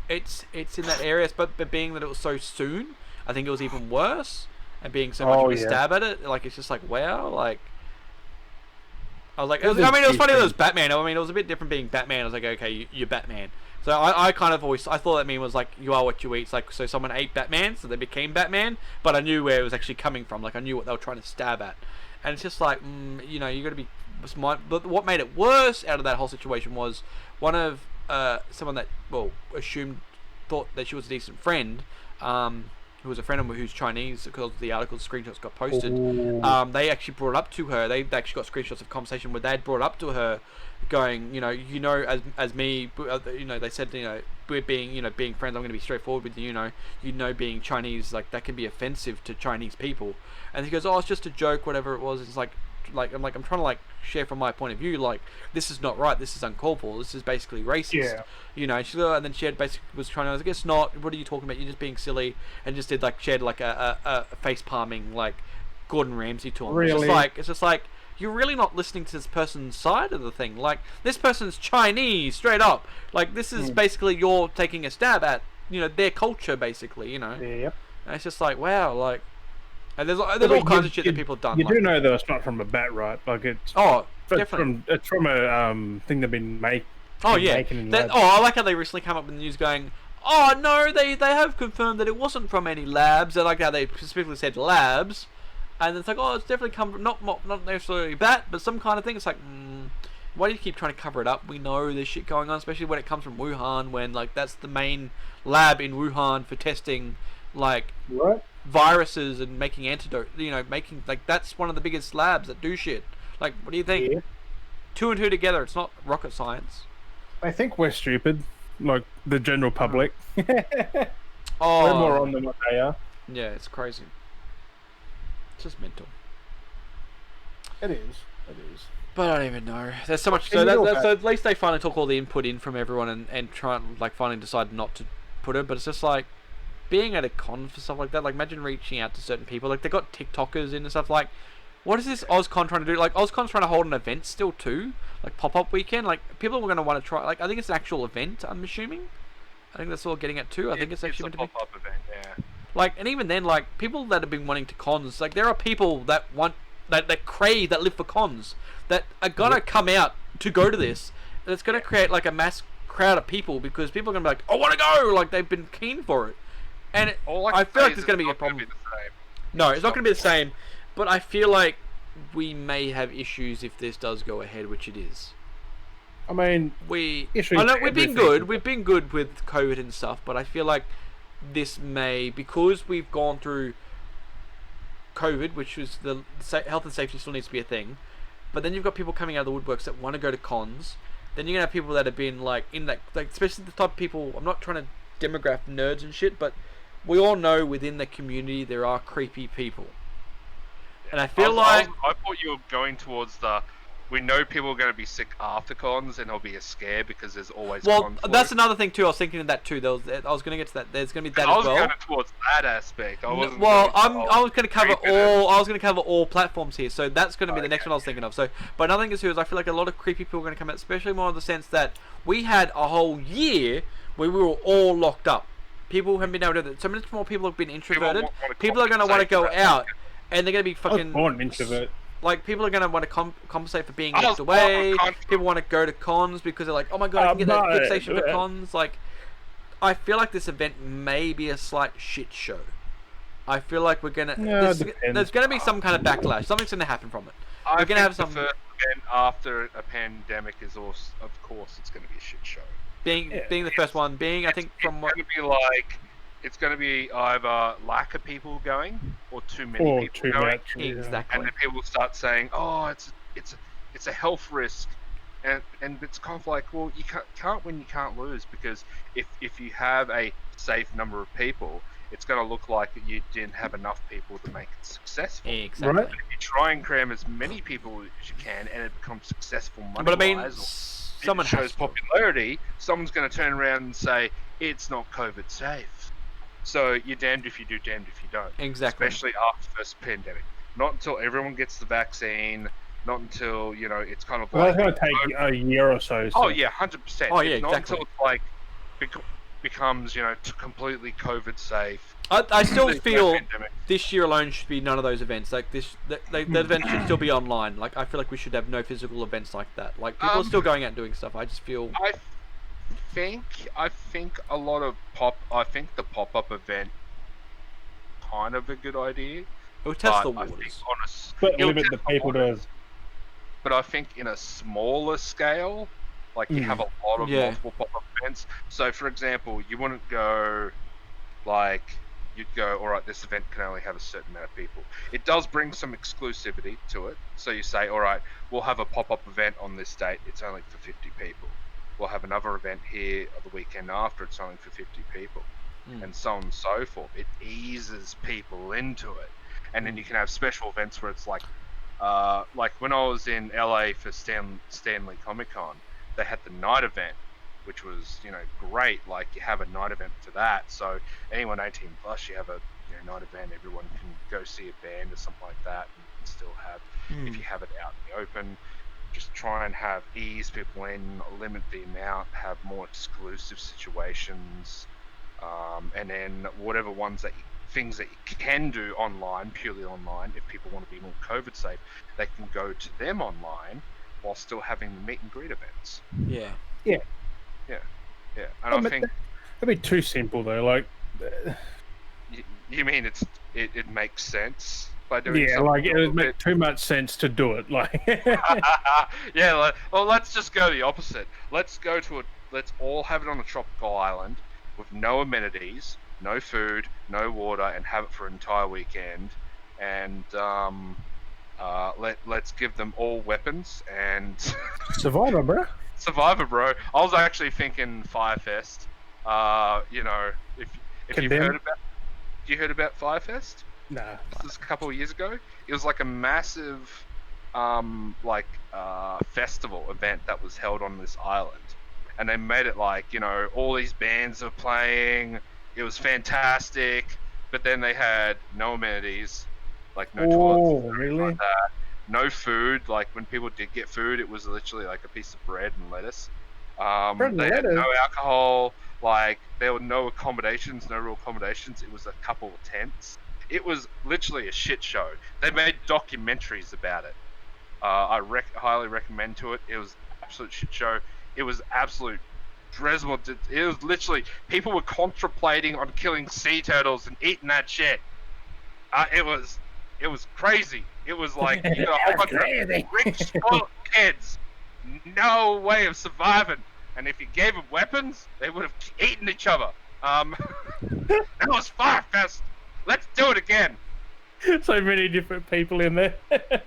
it's in that area, but being that it was so soon, I think it was even worse, and being so much of a stab at it, like, it's just like, wow, like, I was like, it was funny that it was Batman. I mean, it was a bit different being Batman. I was like, okay, you're Batman. So I kind of always, I thought that meme was like, you are what you eat. It's like, so someone ate Batman, so they became Batman, but I knew where it was actually coming from. Like, I knew what they were trying to stab at. And it's just like, you know, you got to be smart. But what made it worse out of that whole situation was one of someone that, well, thought that she was a decent friend, who was a friend of mine who's Chinese, because the article's screenshots got posted. They actually brought it up to her. They actually got screenshots of conversation where they'd brought it up to her, going, as me, they said, we're being friends, I'm going to be straightforward with you, being Chinese, like, that can be offensive to Chinese people. And he goes, oh, it's just a joke, whatever it was. It's like I'm trying to like share from my point of view, like, this is not right, this is uncalled for, this is basically racist. And then she had basically was trying to, I guess not, what are you talking about, you're just being silly, and just did like, shared like a face palming like Gordon Ramsay to him. Really? It's just like you're really not listening to this person's side of the thing. Like, this person's Chinese straight up, like, this is basically you're taking a stab at their culture, basically. Yep. And it's just like, wow, like, and there's all kinds of shit that people have done. You do know that it's not from a bat, right? Like, it's definitely it's from a thing they've been making. Oh yeah. I like how they recently came up with the news going, oh no, they have confirmed that it wasn't from any labs. I like how they specifically said labs, and it's like, oh, it's definitely come from not necessarily bat, but some kind of thing. It's like, why do you keep trying to cover it up? We know there's shit going on, especially when it comes from Wuhan, when like that's the main lab in Wuhan for testing like viruses and making antidote. Making like, that's one of the biggest labs that do shit. Like, what do you think? 2 and 2 together, it's not rocket science. I think we're stupid, like the general public. We're Oh, more on than what they are. yeah, it's crazy. It's just mental. It is. But I don't even know. There's so much. In So, your so at least they finally took all the input in from everyone and try and like finally decide not to put it. But it's just like, being at a con for stuff like that, like imagine reaching out to certain people, like they got TikTokers in and stuff. Like, what is this OzCon trying to do? Like, OzCon's trying to hold an event still too, like pop-up weekend. Like, people are going to want to try. Like, I think it's an actual event. I'm assuming. I think that's all getting at too. I think it's actually a meant to be. pop-up event, yeah. Like, and even then, like people that have been wanting to cons, like there are people that want that crave, that live for cons, that are gonna come out to go to this. And it's gonna create like a mass crowd of people because people are gonna be like, I want to go. Like they've been keen for it, and I feel like there's gonna be a problem. No, it's not gonna be the same. But I feel like we may have issues if this does go ahead, which it is. I mean, I know we've been good. We've been good with COVID and stuff, but I feel like this may, because we've gone through COVID, which was the health and safety still needs to be a thing. But then you've got people coming out of the woodworks that want to go to cons. Then you're gonna have people that have been like in that, like especially the type of people. I'm not trying to demograph nerds and shit, but we all know within the community there are creepy people. And I feel I thought you were going towards the. We know people are going to be sick after cons, and it'll be a scare because there's always. Well, that's another thing too. I was thinking of that too. I was going to get to that. There's going to be that as well. I was going towards that aspect. I wasn't. Well, I was going to cover all. I was going to cover all platforms here. So that's going to be the next one I was thinking of. So, but another thing is I feel like a lot of creepy people are going to come out, especially more in the sense that we had a whole year where we were all locked up. People haven't been able to do that. So much more people have been introverted. People are going to want to go out, and they're going to be fucking. I was born an introvert. Like, people are going to want to compensate for being locked away. People want to go to cons because they're like, oh my god, I can get that fixation for cons. Like, I feel like this event may be a slight shit show. I feel like we're going to... there's going to be some kind of backlash. Something's going to happen from it. We're going to have some... the first event after a pandemic is also... Of course, it's going to be a shit show. Being the first one. I think from what... It's going to be like... It's going to be either lack of people going or too many people going. Exactly. And then people start saying, "Oh, it's a health risk," and it's kind of like, well, you can't win, you can't lose, because if you have a safe number of people, it's going to look like you didn't have enough people to make it successful. Exactly. Right. If you try and cram as many people as you can, and it becomes successful money-wise, but I mean, someone shows popularity, someone's going to turn around and say it's not COVID safe. So you're damned if you do, damned if you don't. Exactly. Especially after the first pandemic. Not until everyone gets the vaccine. Not until, it's kind of like... Well, it's going to take a year or so. Oh, yeah, 100%. Oh, yeah, not exactly. until it, like, becomes, completely COVID safe. I still feel this year alone should be none of those events. Like, the event should still be online. Like, I feel like we should have no physical events like that. Like, people are still going out and doing stuff. I just feel... I think a lot of I think the pop-up event kind of a good idea. It will test the waters. But limit the people to... But I think in a smaller scale, like you have a lot of multiple pop-up events. So, for example, you wouldn't go, like, you'd go, all right, this event can only have a certain amount of people. It does bring some exclusivity to it. So you say, all right, we'll have a pop-up event on this date. It's only for 50 people. We'll have another event here the weekend after. It's only for 50 people. And so on and so forth. It eases people into it. And then you can have special events where it's like when I was in LA for Stanley Comic Con, they had the night event, which was, great. Like, you have a night event for that. So anyone 18 plus, you have a night event. Everyone can go see a band or something like that, and you can still have, if you have it out in the open, just try and ease people in, limit the amount, have more exclusive situations, and then whatever things that you can do online, purely online, if people want to be more COVID safe, they can go to them online while still having the meet and greet events. Yeah. And I think that'd be too simple though. Like, you mean it makes sense? It would make too much sense to do it. Like, well, let's just go the opposite. Let's all have it on a tropical island with no amenities, no food, no water, and have it for an entire weekend. And let's give them all weapons and Survivor, bro. Survivor, bro. I was actually thinking Firefest. If you've heard about, you heard about Firefest? Nah. This was a couple of years ago. It was like a massive, festival event that was held on this island, and they made it like, all these bands are playing, It was fantastic, but then they had no amenities, like no Oh, toilets, really? no food. Like when people did get food, it was literally like a piece of bread and lettuce. Bread and They had no lettuce. alcohol. Like there were no accommodations, no real accommodations. It was a couple of tents. It was literally a shit show. They made documentaries about it. Highly recommend to it. It was absolute shit show. It was absolute Dresmal. It was literally people were contemplating on killing sea turtles and eating that shit. It was crazy. It was like you got a whole bunch of rich spoiled kids, no way of surviving. And if you gave them weapons, they would have eaten each other. That was Firefest. Let's do it again. So many different people in there.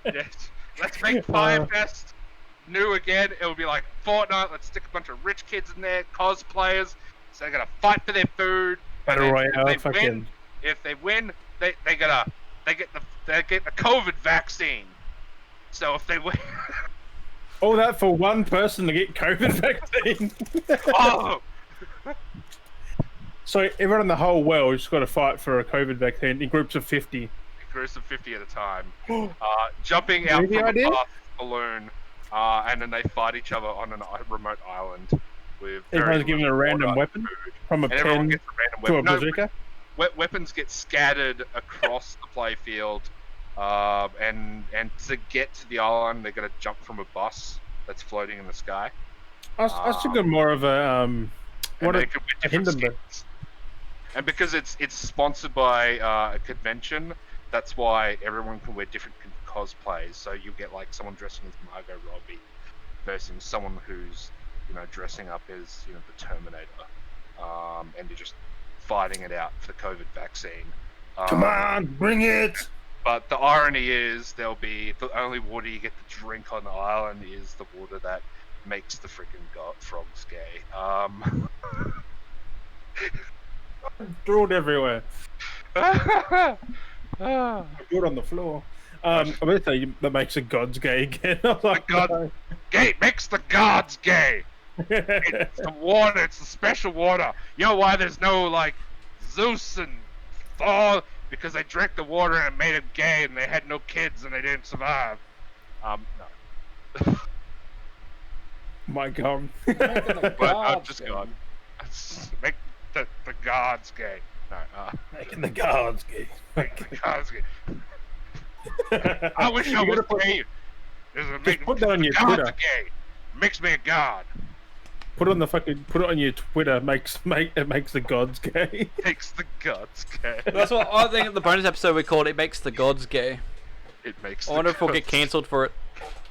Yes. Let's make Firefest new again. It'll be like Fortnite. Let's stick a bunch of rich kids in there, cosplayers. So they're gonna fight for their food. Battle Royale, If they win, they get the COVID vaccine. So if they win, all that for one person to get COVID vaccine. oh, So everyone in the whole world just got to fight for a COVID vaccine in groups of 50. groups of 50 at a time, jumping out Maybe from I a did? balloon, and then they fight each other on a remote island with Everyone's very given a little random water, weapon food. from a And everyone pen gets a random to a weapon. No, bazooka. weapons get scattered across the playfield, and to get to the island, they're gonna jump from a bus that's floating in the sky. I was thinking more of a And they could win different Hindenburg. skins. And because it's sponsored by a convention, that's why everyone can wear different cosplays. So you get like someone dressing as Margot Robbie versus someone who's dressing up as the Terminator, and you're just fighting it out for the COVID vaccine. Come on, bring it! But the irony is there'll be the only water you get to drink on the island is the water that makes the freaking frogs gay. Drooled everywhere. Ah. Drooled on the floor. I bet say that makes the gods gay again. I was like, God. no. Gay makes the gods gay. It's the water. It's the special water. You know why there's no like Zeus and Thor? Because they drank the water and it made them gay, and they had no kids and they didn't survive. No. My God. But I'm just gone. Make the gods gay. No. Making the gods gay. Make the gods gay. I wish I was gay. Just put that on your gods Twitter. are gay. Makes me a god. Put it on your Twitter. It makes the gods gay. Makes the gods gay. That's what I think. The bonus episode we called "It Makes the Gods Gay." It makes. I wonder if we'll get cancelled for it.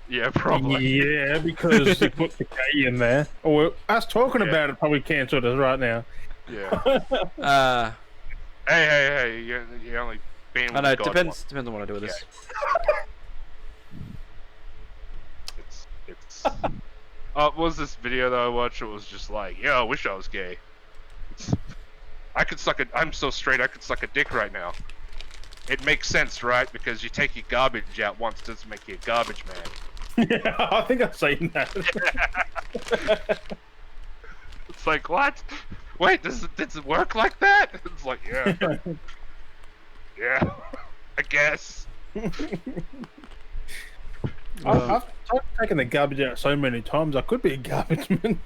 Yeah, probably. Yeah, because you put the K in there. Or us talking about it probably cancelled us right now. Yeah. Hey! You only being. I know. With God Depends on what I do with this. It's. What was this video that I watched? It was just like, yeah, I wish I was gay. I'm so straight. I could suck a dick right now. It makes sense, right? Because you take your garbage out once, doesn't make you a garbage man. Yeah, I think I've seen that. It's like, what? Wait, does it work like that? It's like, yeah. Yeah, I guess. I've taken the garbage out so many times, I could be a garbage man.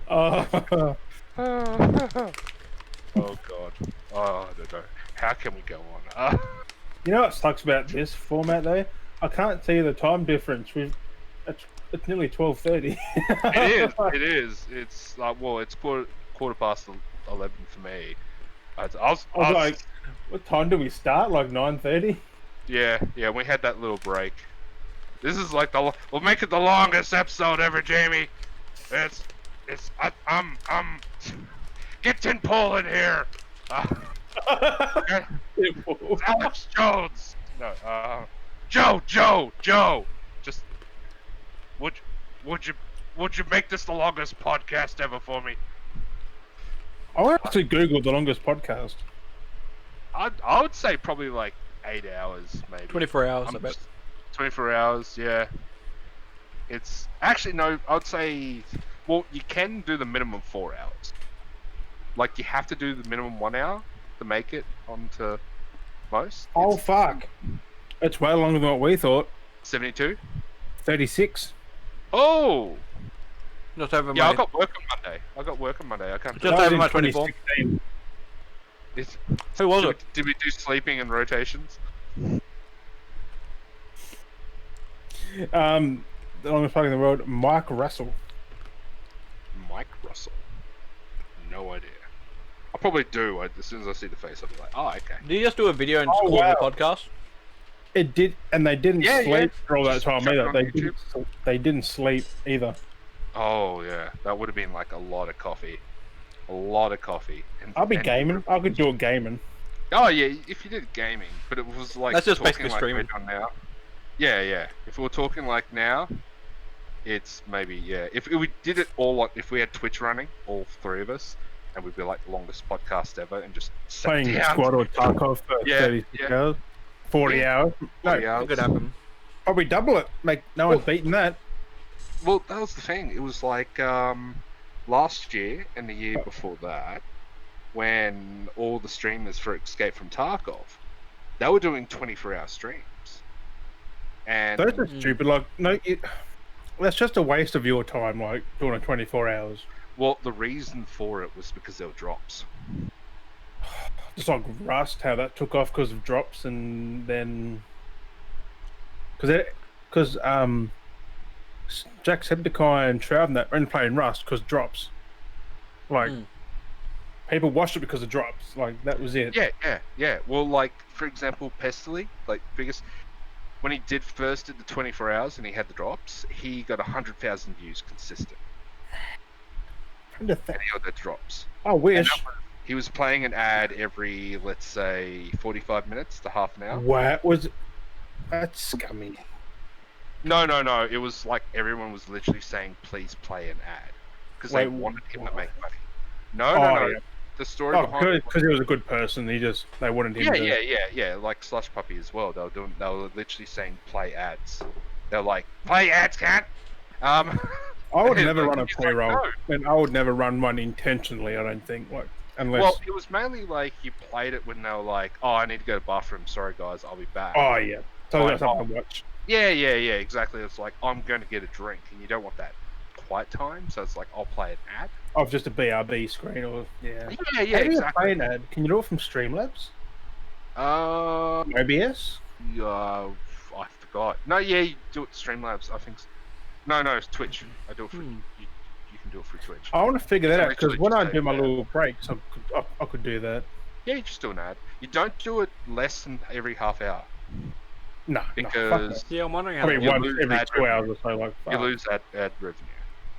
Oh god. Oh, I don't know. How can we go on? You know what sucks about this format though? I can't see the time difference. It's nearly 12:30. It is. It's like, well, it's quarter past 11 for me. I was like, what time do we start? Like 9:30? Yeah. We had that little break. This is like we'll make it the longest episode ever, Jamie. I'm get Tin Pole in here. It's Alex Jones. No, Joe. Just would you make this the longest podcast ever for me? I want to actually Google the longest podcast. I would say probably like 8 hours, maybe. 24 hours, I bet. 24 hours, yeah. It's actually no. I would say Well, you can do the minimum 4 hours. Like, you have to do the minimum 1 hour to make it onto most. Oh, It's fuck. It's way longer than what we thought. 72. 36. Oh! Just over Yeah, I my. got work on Monday. I can't do Just it. over in my 24. 2016. It's- Who was did, it? did we do sleeping and rotations? The longest plug in the world, Mike Russell. Mike Russell. No idea. I probably do. As soon as I see the face, I'll be like, oh, okay. Did you just do a video and Oh, call it a wow. podcast? It did, and they didn't Yeah, sleep for all that Just time chuck it either. on They didn't sleep either. Oh, yeah. That would have been like a lot of coffee. A lot of coffee. I'll be gaming. I could do it gaming. Oh, yeah, if you did gaming, but it was like... That's just talking basically like streaming. we're done now. Yeah, yeah. If we're talking like now, it's maybe, yeah. If we did it all, like, if we had Twitch running, all three of us, and we'd be like the longest podcast ever, and just sat Playing down. Squad or Tarkov for Yeah, 36 yeah. hours. 40 Yeah. hours. No, 40 hours. It could happen. probably double it. No one's beating that. Well, that was the thing. It was like last year and the year before that, when all the streamers for Escape from Tarkov, they were doing 24-hour streams. And Those are stupid. Like, no, that's just a waste of your time, like, doing it 24 hours. well, the reason for it was because there were drops. Just like Rust, how that took off because of drops, and then... Because Jacksepticeye and Shroud and that were playing Rust because drops. Like, people watched it because of drops. Like, that was it. Yeah. Well, like, for example, Pestily, like, when he first did the 24 hours and he had the drops, he got 100,000 views consistent. And he got the drops. I wish. He was playing an ad every, let's say, 45 minutes to half an hour. Wow, that's scummy. No. It was like everyone was literally saying, "Please play an ad," because they wanted him to make money. No. Yeah. The story behind it. Because he was a good person. They wanted him. Yeah. Like Slush Puppy as well. They were literally saying, "Play ads." They're like, "Play ads, cat." I would never run a he's pre-roll, like, no. and I would never run one intentionally. I don't think, like, unless. Well, it was mainly like you played it when they were like, "Oh, I need to go to the bathroom. Sorry, guys, I'll be back." Oh yeah, so I got something to watch. Yeah, exactly. It's like, I'm going to get a drink, and you don't want that quiet time, so it's like, I'll play an ad. Of just a BRB screen, or yeah. Yeah, How do you exactly. play an ad? Can you do it from Streamlabs? OBS? I forgot. No, yeah, you do it Streamlabs. I think. No, it's Twitch. I do it for you. You can do it through Twitch. I want to figure that out because Literally when I just do my say, little breaks, I could do that. Yeah, you just do an ad. You don't do it less than every half hour No, because Yeah, I'm wondering how. probably you once lose every ad 2 hours or so. Like, you fuck. lose ad revenue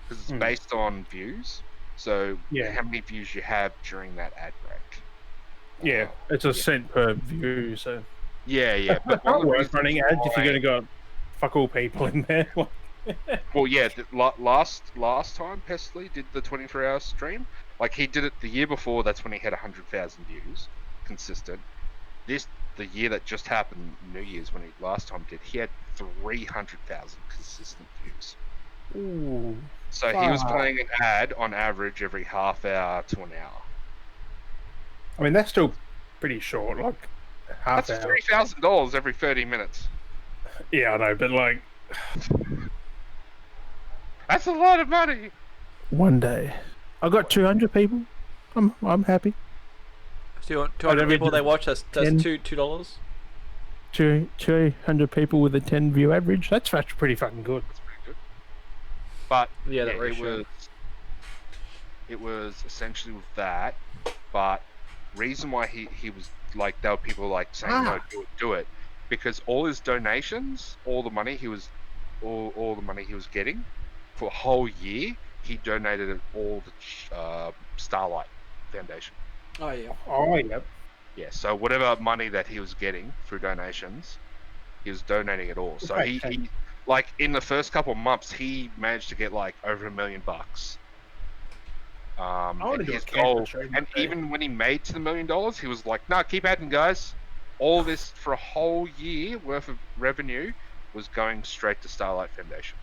because it's based on views. So Yeah. how many views you have during that ad break. Yeah, it's a cent per view, so Yeah. but one of the worth reasons running ads if you're why- gonna go fuck all people in there. Well, yeah. Last time Pestily did the 24-hour stream, like he did it the year before. That's when he had 100,000 views, consistent. The year that just happened, New Year's, when he last time did, he had 300,000 consistent views. Ooh, So he was Fuck. playing an ad on average every half hour to an hour. I mean that's still pretty short, like half That's hour. $3,000 every 30 minutes. Yeah, I know, but like That's a lot of money. one day, I got 200 people. I'm happy. 200 people they watch. That's $2. 200 people with a 10 view average. That's pretty fucking good. That's pretty good. But Yeah, that it ratio. was essentially with that. But reason why he was like, there were people like saying no, do it, because all his donations, all the money he was getting for a whole year, he donated it all to Starlight Foundation. Oh yeah. Oh, yep. Yeah, so whatever money that he was getting through donations, he was donating it all. So he like in the first couple of months, he managed to get like over $1 million. wanna And do a his cancer goal, stream and today. even when he made to the $1 million, he was like, "No, keep adding, guys. All this for a whole year worth of revenue was going straight to Starlight Foundation."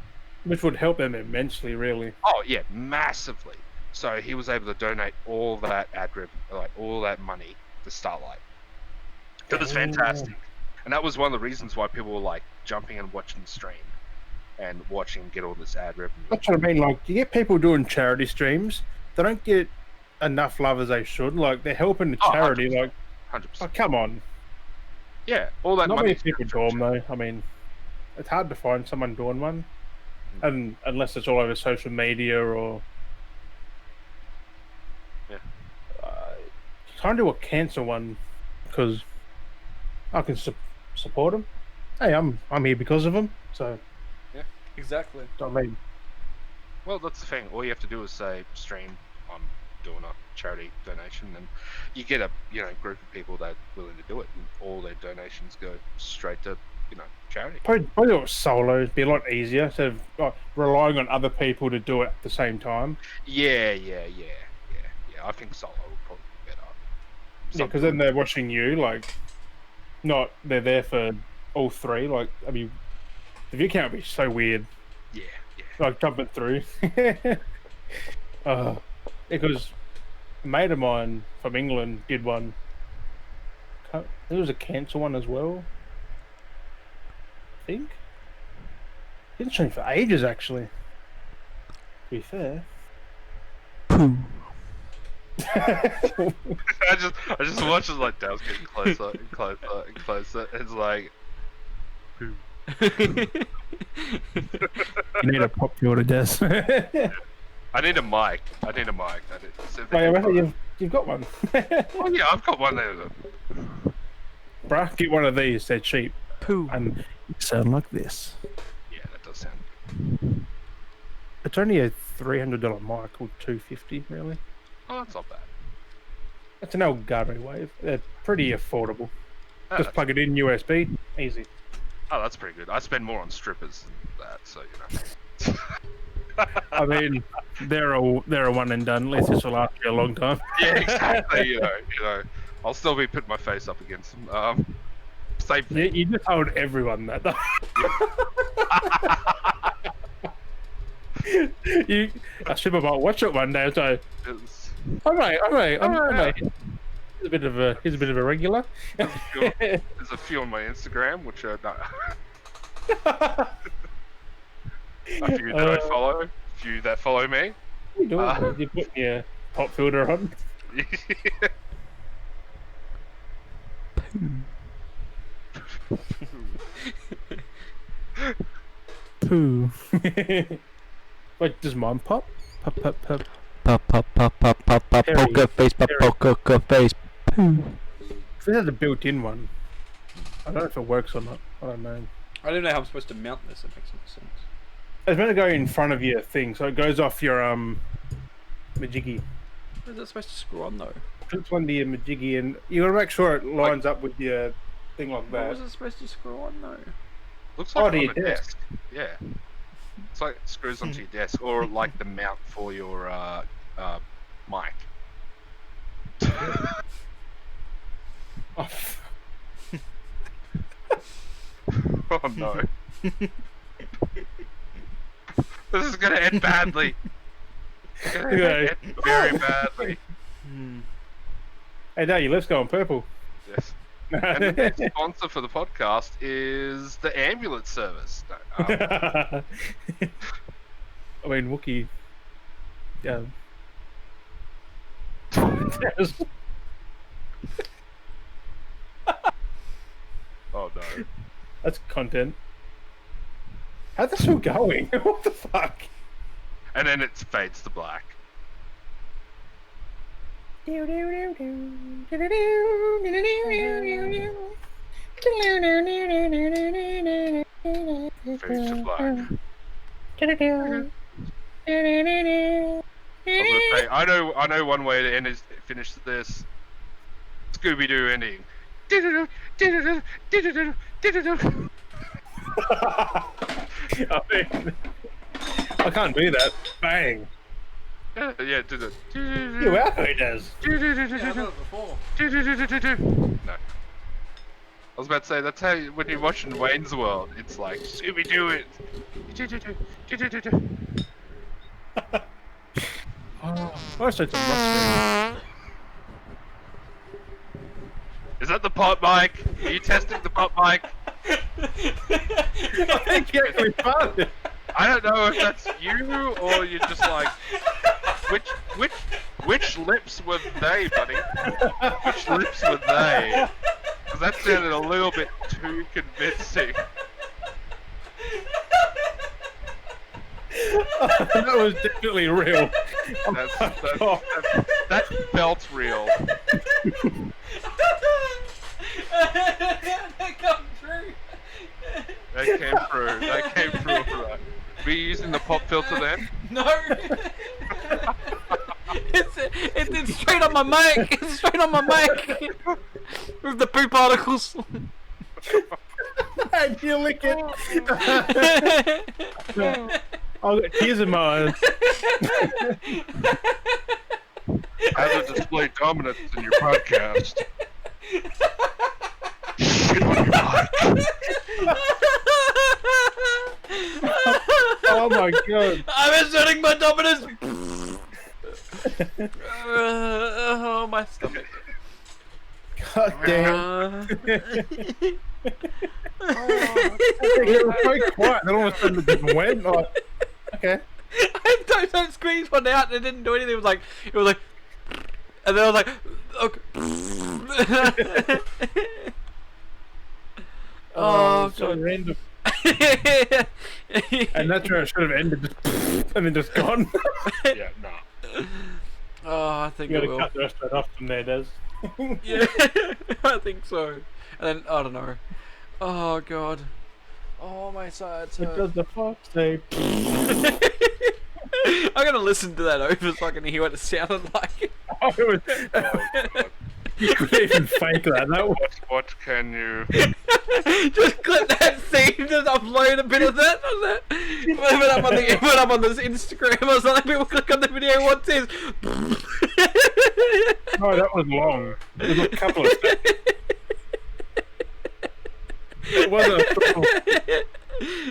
Which would help them immensely, really. Oh yeah, massively. So he was able to donate all that ad revenue, like all that money to Starlight. It was fantastic, and that was one of the reasons why people were like jumping and watching the stream, and watching him get all this ad revenue. That's what I mean. Like, you get people doing charity streams, they don't get enough love as they should. Like, they're helping the charity. 100%. Like, 100%. come on. Yeah, all that Not money. many people do them, though. I mean, it's hard to find someone doing one, and unless it's all over social media or. Yeah. Trying to do a cancer one because I can support them. Hey, I'm here because of them. So. Exactly. I mean, Well, that's the thing. All you have to do is say stream. I'm doing a charity donation, and you get a group of people that are willing to do it, and all their donations go straight to charity. probably do it solo. It'd be a lot easier instead of relying on other people to do it at the same time. Yeah. I think solo would probably be better. Yeah, because then they're watching you. Like, not they're there for all three. Like, I mean, the view count would be so weird. Yeah. Like jumping through. Because a mate of mine from England did one. There was a cancer one as well. I think. Didn't stream for ages, actually. To be fair. I just watch it like Dale's getting closer and closer and closer. It's like. You need a pop filter, Des. I need a mic. Wait, you've got one. Oh yeah, I've got one there. Bruh, get one of these. They're cheap. Poo. And you sound like this. Yeah, that does sound good. It's only a $300 mic or $250, really. Oh, that's not bad. It's an Elgato Wave. They're pretty affordable. Oh, Just plug it in USB. Easy. that's pretty good. I spend more on strippers than that, so I mean, they're a one and done. At least this will last you a long time. Yeah, exactly. you know, I'll still be putting my face up against them. Same thing. You just told everyone that. I should have watch it one day. So, all right. He's a bit of a regular. There's a few on my Instagram, which are not. A few that I follow, a few that follow me. What are you doing? You put your pop filter on. Poo. Wait, does mine pop? Pop. Poker face, poker face. Poo. This has a built-in one. I don't know if it works or not. I don't know. I don't know how I'm supposed to mount this. It makes no sense. It's meant to go in front of your thing, so it goes off your majiggy. Where is it supposed to screw on though? Clips onto your majiggy, and you gotta make sure it lines up with your thing like Where that. was it supposed to screw on though? Looks like to on your the desk. Yeah. It's like it screws onto your desk, or like the mount for your mic. Oh, Oh no. This is gonna end badly. It's gonna Okay. end very badly. Hey, now your lift's going purple. Yes. And the next sponsor for the podcast is the ambulance service. No, I mean, Wookie. Yeah. oh no. That's content. How's this still going? What the fuck? And then it fades to black. Fades to black. I was gonna say, I know one way to finish this. Scooby-Doo ending. I mean, I can't do that. Bang. Yeah, did it. You out, who does? Yeah, I've done it before. No. I was about to say that's how when you're watching Wayne's World, it's like Scooby Doo it. Oh, I wish I had some rock Is that the pot mic? Are you testing the pot mic? I think you actually found it. I don't know if that's you or you're just like, which lips were they, buddy? Which lips were they? Because that sounded a little bit too convincing. That was definitely real. That felt real. That come true. That came through. That came through alright. Were you using the pop filter then? No. It's straight on my mic. It's straight on my mic. With the poop particles. And you lick it. I've got tears in my eyes. How to display dominance in your podcast. Shit on your mic. Oh my god. I'm asserting my dominance. Oh, my stomach. God damn. It was so quiet. Then all of a sudden it just went. Like, okay. I don't squeeze one out and it didn't do anything. It was like, and then I was like, okay. Oh, so God. random. And that's where it should have ended. Just and then just gone. Yeah, nah. Oh, I think You it gotta will. cut the rest of it off from there, Des. Yeah, I think so. And then, I don't know. Oh, God. Oh, my sides What hurt. does the fox say? I'm gonna listen to that over so I can hear what it sounded like. Oh, it was, you couldn't even fake that. That was What can you... Just clip that scene, just upload a bit of that. Put it up on this Instagram or something. People click on the video. What's this? no, that was long. It was a couple of steps. It wasn't a full...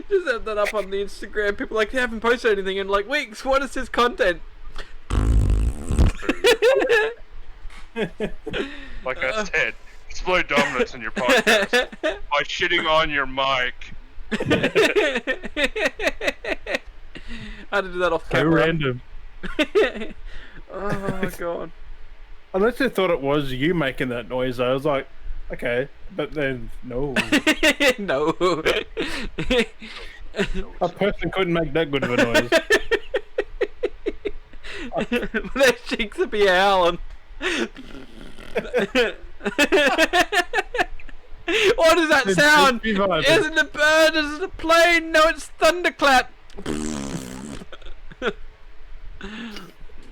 Just have that up on the Instagram. People like, they haven't posted anything in like weeks. What is this content? Like I said, display dominance in your podcast by shitting on your mic. I had to do that off So camera. random. Oh, God. Unless they thought it was you making that noise, I was like, okay, but then no. No. A person couldn't make that good of a noise. Their cheeks would be howling. What is that sound? Isn't it a bird? Is it a plane? No, it's thunderclap.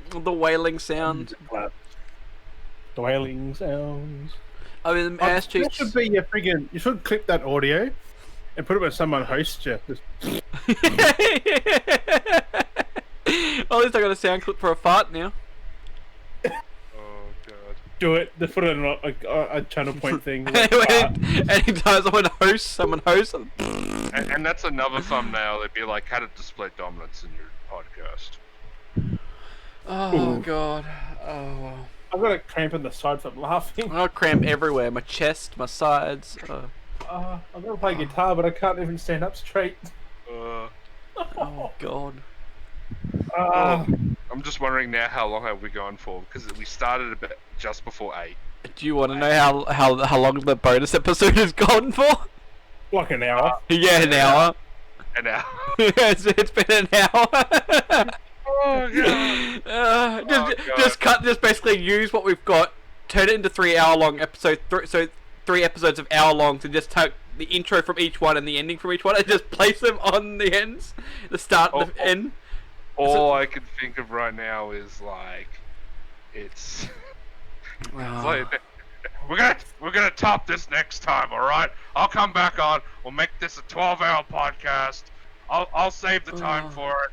The wailing sound. The wailing sounds. I mean, the ass That cheeks. should be your friggin'. You should clip that audio and put it when someone hosts you. Just, Well, at least I got a sound clip for a fart now. Oh god. do it. Just put it in a channel point thing. Anytime someone hosts. And that's another thumbnail. It'd be like how to display dominance in your podcast. Oh, Ooh. God. Oh. I've got a cramp in the side from laughing. I got cramp everywhere. My chest, my sides. I'm gonna play guitar, but I can't even stand up straight. Oh, God. I'm just wondering now how long have we gone for? Because we started a bit just before 8. Do you want to know how long the bonus episode has gone for? Like an hour. Yeah, an hour. And now. It's been an hour. Oh god. Just basically use what we've got, turn it into 3-hour-long episode. So 3 episodes of hour-longs, and just take the intro from each one and the ending from each one, and just place them on the ends, the start and the end. All I can think of right now is like, it's like, we're gonna top this next time, all right? I'll come back on. We'll make this a 12-hour podcast. I'll save the time for it,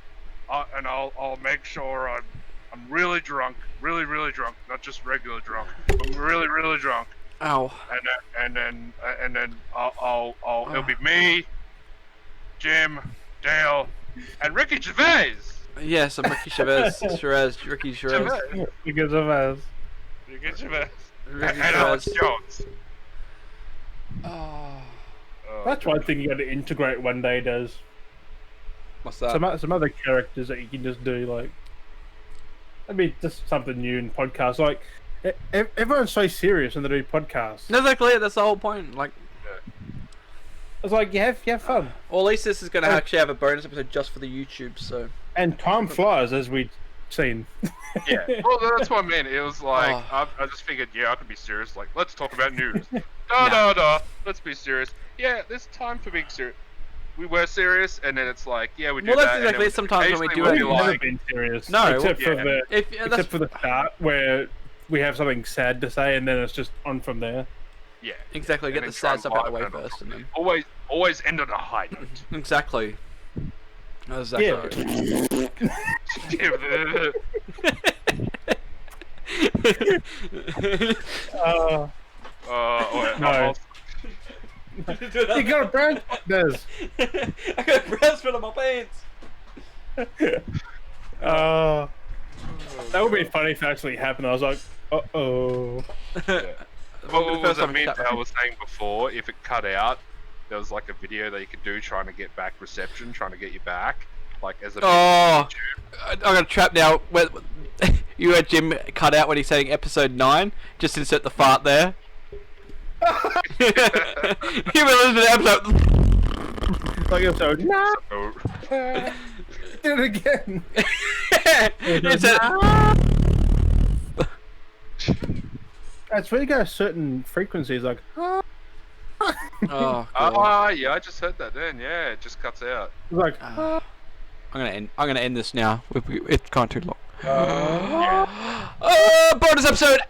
and I'll make sure I'm really drunk, really drunk, not just regular drunk, but really drunk. Ow. and then it'll be me, Jim, Dale, and Ricky Gervais. Yes, I'm Ricky Chavez. Ricky Chavez. Because of us. Ricky Gervais. Ricky And Alex Chavez. Jones. Oh. That's one thing you got to integrate one day. Does What's that? some other characters that you can just do like. I mean, just something new in podcasts. Like everyone's so serious when they do podcasts. No, exactly. That's the whole point. Like, It's like you have fun, or at least this is gonna actually have a bonus episode just for the YouTube. So. and time flies as we've seen. Yeah, well, that's what I mean. It was like, Oh. I just figured, yeah, I could be serious. Like, let's talk about news. Da. Let's be serious. Yeah, there's time for being serious. We were serious, and then it's like, yeah, we do Well, that's that. exactly and then sometimes when we do occasionally it. we'll We've be never like, been serious. No, except for yeah. the If that's except for the start where we have something sad to say, and then it's just on from there. yeah, exactly, and get then the try sad and stuff out of the way lighten it up. first, and then Always end on a high note. exactly. Exactly. Yeah. No. You got a brown spot, Des. I got a brown spot on my pants. That would be funny if it actually happened. I was like, uh-oh. What was it meant? cut- I was saying before, if it cut out, there was like a video that you could do trying to get back reception, trying to get you back, like as a Oh, I got a trap now. Where you heard Jim cut out when he's saying episode 9. Just insert the fart there. You been listening to the episode. Like episode, no, Oh, did it again. Insert. That's when you go certain frequencies, like, Oh, God. yeah, I just heard that then. Yeah, it just cuts out. like, I'm gonna end this now. It's gone too long. Yeah. Bonus episode